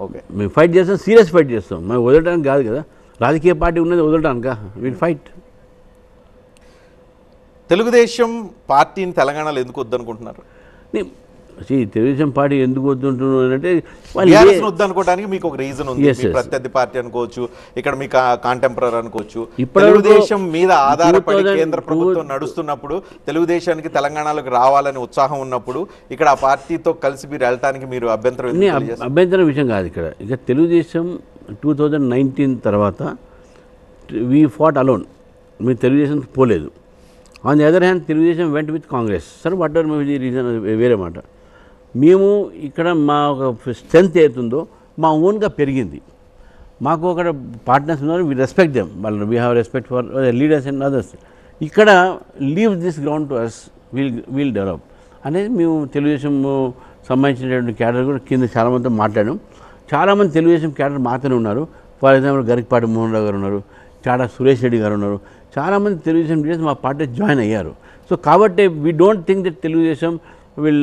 Okay, మేము ఫైట్ చేస్తాం, సీరియస్ ఫైట్ చేస్తాం, మేము వదలడానికి కాదు కదా, రాజకీయ పార్టీ ఉన్నది వదలడానిక, విల్ ఫైట్. తెలుగుదేశం పార్టీని తెలంగాణలో ఎందుకు వద్దనుకుంటున్నారు? తెలుగుదేశం పార్టీ ఎందుకు వద్దుంటున్నారంటే వద్దనుకోవడానికి మీకు ఒక రీజన్ ఉంది, ప్రత్యర్థి పార్టీ అనుకోవచ్చు, ఇక్కడ మీ కాంటెంపరరీ అనుకోవచ్చు. తెలుగుదేశం మీద ఆధారపడి కేంద్ర ప్రభుత్వం నడుస్తున్నప్పుడు తెలుగుదేశానికి తెలంగాణలోకి రావాలని ఉత్సాహం ఉన్నప్పుడు ఇక్కడ ఆ పార్టీతో కలిసి మీరు వెళ్ళటానికి మీరు అభ్యంతరం విషయం కాదు. ఇక తెలుగుదేశం 2019 తర్వాత వీ ఫాట్ అలోన్, మీరు తెలుగుదేశం పోలేదు. On the other hand Telugu Desam వెంట విత్ కాంగ్రెస్. సరే what ever maybe the reason, వేరే మాట. మేము ఇక్కడ మా ఒక స్ట్రెంత్ ఏతుందో మా ఓన్గా పెరిగింది, మాకు అక్కడ పార్ట్నర్స్ ఉన్నారు, వీ రెస్పెక్ట్ దెమ్, వాళ్ళు we have respect for leaders and others. ఇక్కడ leave this ground to us, will develop అనేది మేము తెలుగుదేశం సంబంధించినటువంటి క్యాడర్ కూడా కింద చాలామందితో మాట్లాడాం. చాలామంది తెలుగుదేశం క్యాడర్ మాత్రమే ఉన్నారు. ఫర్ ఎగ్జాంపుల్ గరికపాటి మోహన్ రావు గారు ఉన్నారు, చాడా సురేష్ రెడ్డి గారు ఉన్నారు, చాలామంది తెలుగుదేశం లీడర్స్ మా పార్టీ జాయిన్ అయ్యారు. సో కాబట్టి we don't think that Telugu Desam will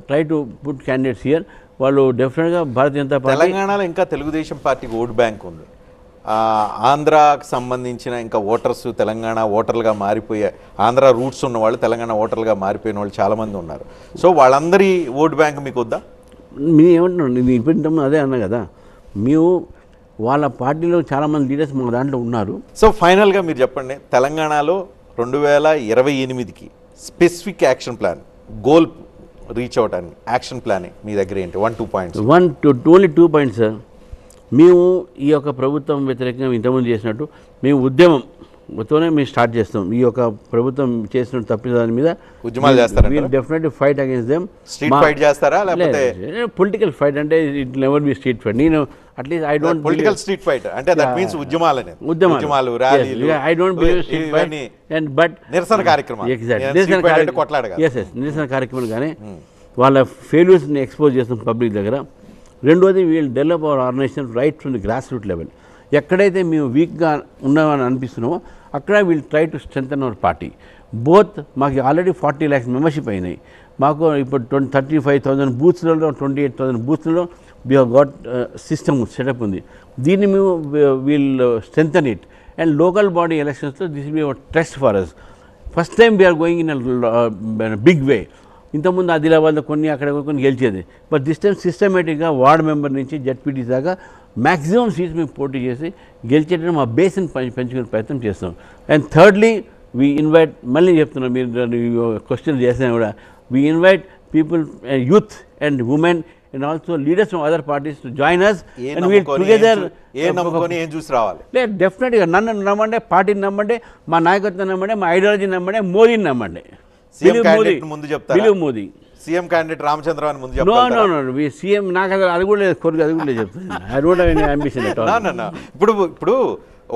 try to put candidates here. వాళ్ళు డెఫినెట్గా భారతీయ జనతా పార్టీ తెలంగాణలో ఇంకా తెలుగుదేశం పార్టీకి ఓట్ బ్యాంక్ ఉంది. ఆంధ్రాకి సంబంధించిన ఇంకా ఓటర్స్ తెలంగాణ ఓటర్లుగా మారిపోయే, ఆంధ్ర రూట్స్ ఉన్న వాళ్ళు తెలంగాణ ఓటర్లుగా మారిపోయిన వాళ్ళు చాలామంది ఉన్నారు. సో వాళ్ళందరి ఓట్ బ్యాంక్ మీకు వద్దా? మీరు ఏమంటున్నాను, నేను ఇప్పుడు అదే అన్నా కదా, మేము వాళ్ళ పార్టీలో చాలామంది లీడర్స్ మా దాంట్లో ఉన్నారు. సో ఫైనల్గా మీరు చెప్పండి, తెలంగాణలో 2028కి specific action plan, goal reach అవడానికి యాక్షన్ ప్లాన్ మీ దగ్గర ఏంటి? 1-2 పాయింట్స్. Only 2 points sir. మేము ఈ యొక్క ప్రభుత్వం వ్యతిరేకంగా ఇంతకుముందు చేసినట్టు మేము ఉద్యమంతోనే మేము స్టార్ట్ చేస్తాం. ఈ యొక్క ప్రభుత్వం చేసిన తప్పిదాని మీద ఉద్యమాలు చేస్తారా? Definitely fight against them. Street fight చేస్తారా లేకపోతే పొలిటికల్ ఫైట్? అంటే it never be street fight. నేను at least I don't political street fight అంటే దట్ మీన్స్ ఉద్యమాలు ర్యాలీలు. I don't believe street fight and but నిరసన కార్యక్రమాలు. నిరసన కార్యక్రమాలు కానీ వాళ్ళ ఫెయిల్యూర్స్ని ఎక్స్పోజ్ చేస్తాం పబ్లిక్ దగ్గర. రెండోది we'll develop our organisation right from the grass root level. ఎక్కడైతే మేము వీక్గా ఉన్నామని అనిపిస్తున్నామో అక్కడ we'll try to strengthen our party. Both మాకు ఆల్రెడీ 40 lakhs మెంబర్షిప్ అయినాయి. మాకు ఇప్పుడు 35,000 బూత్స్లలో 28,000 బూత్స్లలో we have got system setup ఉంది. దీన్ని మేము we'll strengthen it. And local body ఎలక్షన్స్లో this will be our test for us. First time we are going in big way. ఇంతకుముందు ఆదిలాబాద్లో కొన్ని అక్కడ కొన్ని గెలిచేది. బట్ దిస్ టైం సిస్టమేటిక్గా వార్డ్ మెంబర్ నుంచి జడ్పీటీ దాకా మ్యాక్సిమం సీట్స్ మేము పోటీ చేసి గెలిచేటప్పుడు మా బేస్ని పెంచుకునే ప్రయత్నం చేస్తాం. అండ్ థర్డ్లీ వీ ఇన్వైట్, మళ్ళీ చెప్తున్నాం, మీరు క్వశ్చన్ చేసినా కూడా, we invite people, youth and women and also leaders from other parties to join us and we'll together definitely నన్ను నమ్మండి, పార్టీని నమ్మండి, మా నాయకత్వం నమ్మండి, మా ఐడియాలజీ నమ్మండి, మోదీని నమ్మండి. Believe Modi. CM candidate Ramchander Rao అని ముందు నో చెప్పాలి. నో నో సీఎం నాకు అది కూడా లేదు, కోరిక అది కూడా లేదు చెప్తాను. I don't have any ambition at all. ఇప్పుడు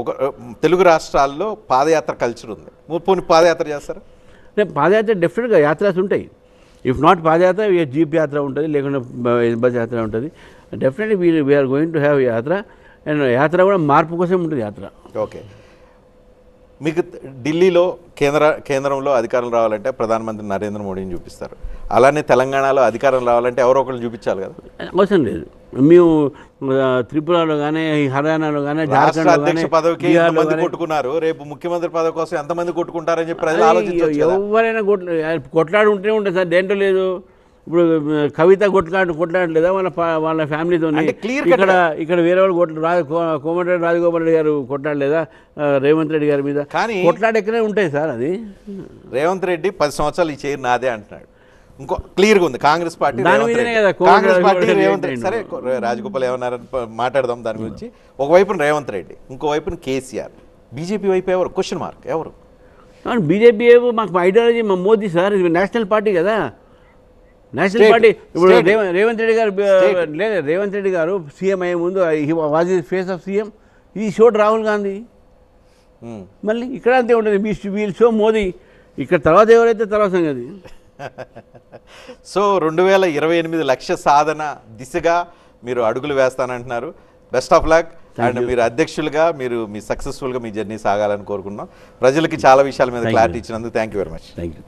ఒక తెలుగు రాష్ట్రాల్లో పాదయాత్ర కల్చర్ ఉంది. పోనీ పాదయాత్ర చేస్తారు? పాదయాత్ర డెఫినెట్గా యాత్రాస్ ఉంటాయి. ఇఫ్ నాట్ పాదయాత్ర జీప్ యాత్ర ఉంటుంది, లేకుంటే బస్ యాత్ర ఉంటుంది. Definitely we're going to have yatra. And yatra కూడా మార్పు కోసం ఉంటుంది యాత్ర. ఓకే. మీకు ఢిల్లీలో కేంద్రంలో అధికారం రావాలంటే ప్రధానమంత్రి నరేంద్ర మోడీని చూపిస్తారు. అలానే తెలంగాణలో అధికారం రావాలంటే ఎవరో ఒకళ్ళు చూపించాలి కదా. అవసరం లేదు. మేము త్రిపురలో కానీ, హర్యానాలో కానీ, రాష్ట్ర అధ్యక్ష పదవికి ఎంతమంది కొట్టుకున్నారు, రేపు ముఖ్యమంత్రి పదవి కోసం ఎంతమంది కొట్టుకుంటారని చెప్పి ప్రజలు ఆలోచించవచ్చు. ఎవరైనా కొట్లాడు ఉంటేనే ఉంటుంది సార్, దేంట్లో లేదు. ఇప్పుడు కవిత కొట్లాడలేదా వాళ్ళ ఫ్యామిలీతో? ఇక్కడ వేరే వాళ్ళు కోమటిరెడ్డి రాజగోపాల్ రెడ్డి గారు కొట్లాడలేదా రేవంత్ రెడ్డి గారి మీద? కానీ కొట్లాడ ఎక్కడే ఉంటాయి సార్. అది రేవంత్ రెడ్డి 10 సంవత్సరాలు ఈ చైర్ నాదే అంటున్నాడు. ఇంకో క్లియర్గా ఉంది కాంగ్రెస్ పార్టీ రేవంత్ రెడ్డి. సరే రాజగోపాల్ ఏమన్నారని మాట్లాడదాం దాని గురించి. ఒకవైపున రేవంత్ రెడ్డి, ఇంకో వైపున కేసీఆర్. బీజేపీ వైపు ఎవరు? Question mark. ఎవరు బీజేపీ? మాకు ఐడియాలజీ మా మోదీ సార్, ఇది నేషనల్ పార్టీ కదా, నేషనల్ పార్టీ. ఇప్పుడు రేవంత్ రెడ్డి గారు సీఎం అయ్యే ముందు was the face of CM, ఈ షోడ్ రాహుల్ గాంధీ. మళ్ళీ ఇక్కడ అంతే ఉంటుంది, వీల్ షో మోదీ. ఇక్కడ తర్వాత ఎవరైతే తర్వాత సంగతి. సో 2028 లక్ష్య సాధన దిశగా మీరు అడుగులు వేస్తానంటున్నారు. Best of luck. అండ్ మీరు అధ్యక్షులుగా మీ సక్సెస్ఫుల్గా మీ జర్నీ సాగాలని కోరుకున్నాం. ప్రజలకి చాలా విషయాల మీద క్లారిటీ ఇచ్చినందుకు thank you very much. Thank you.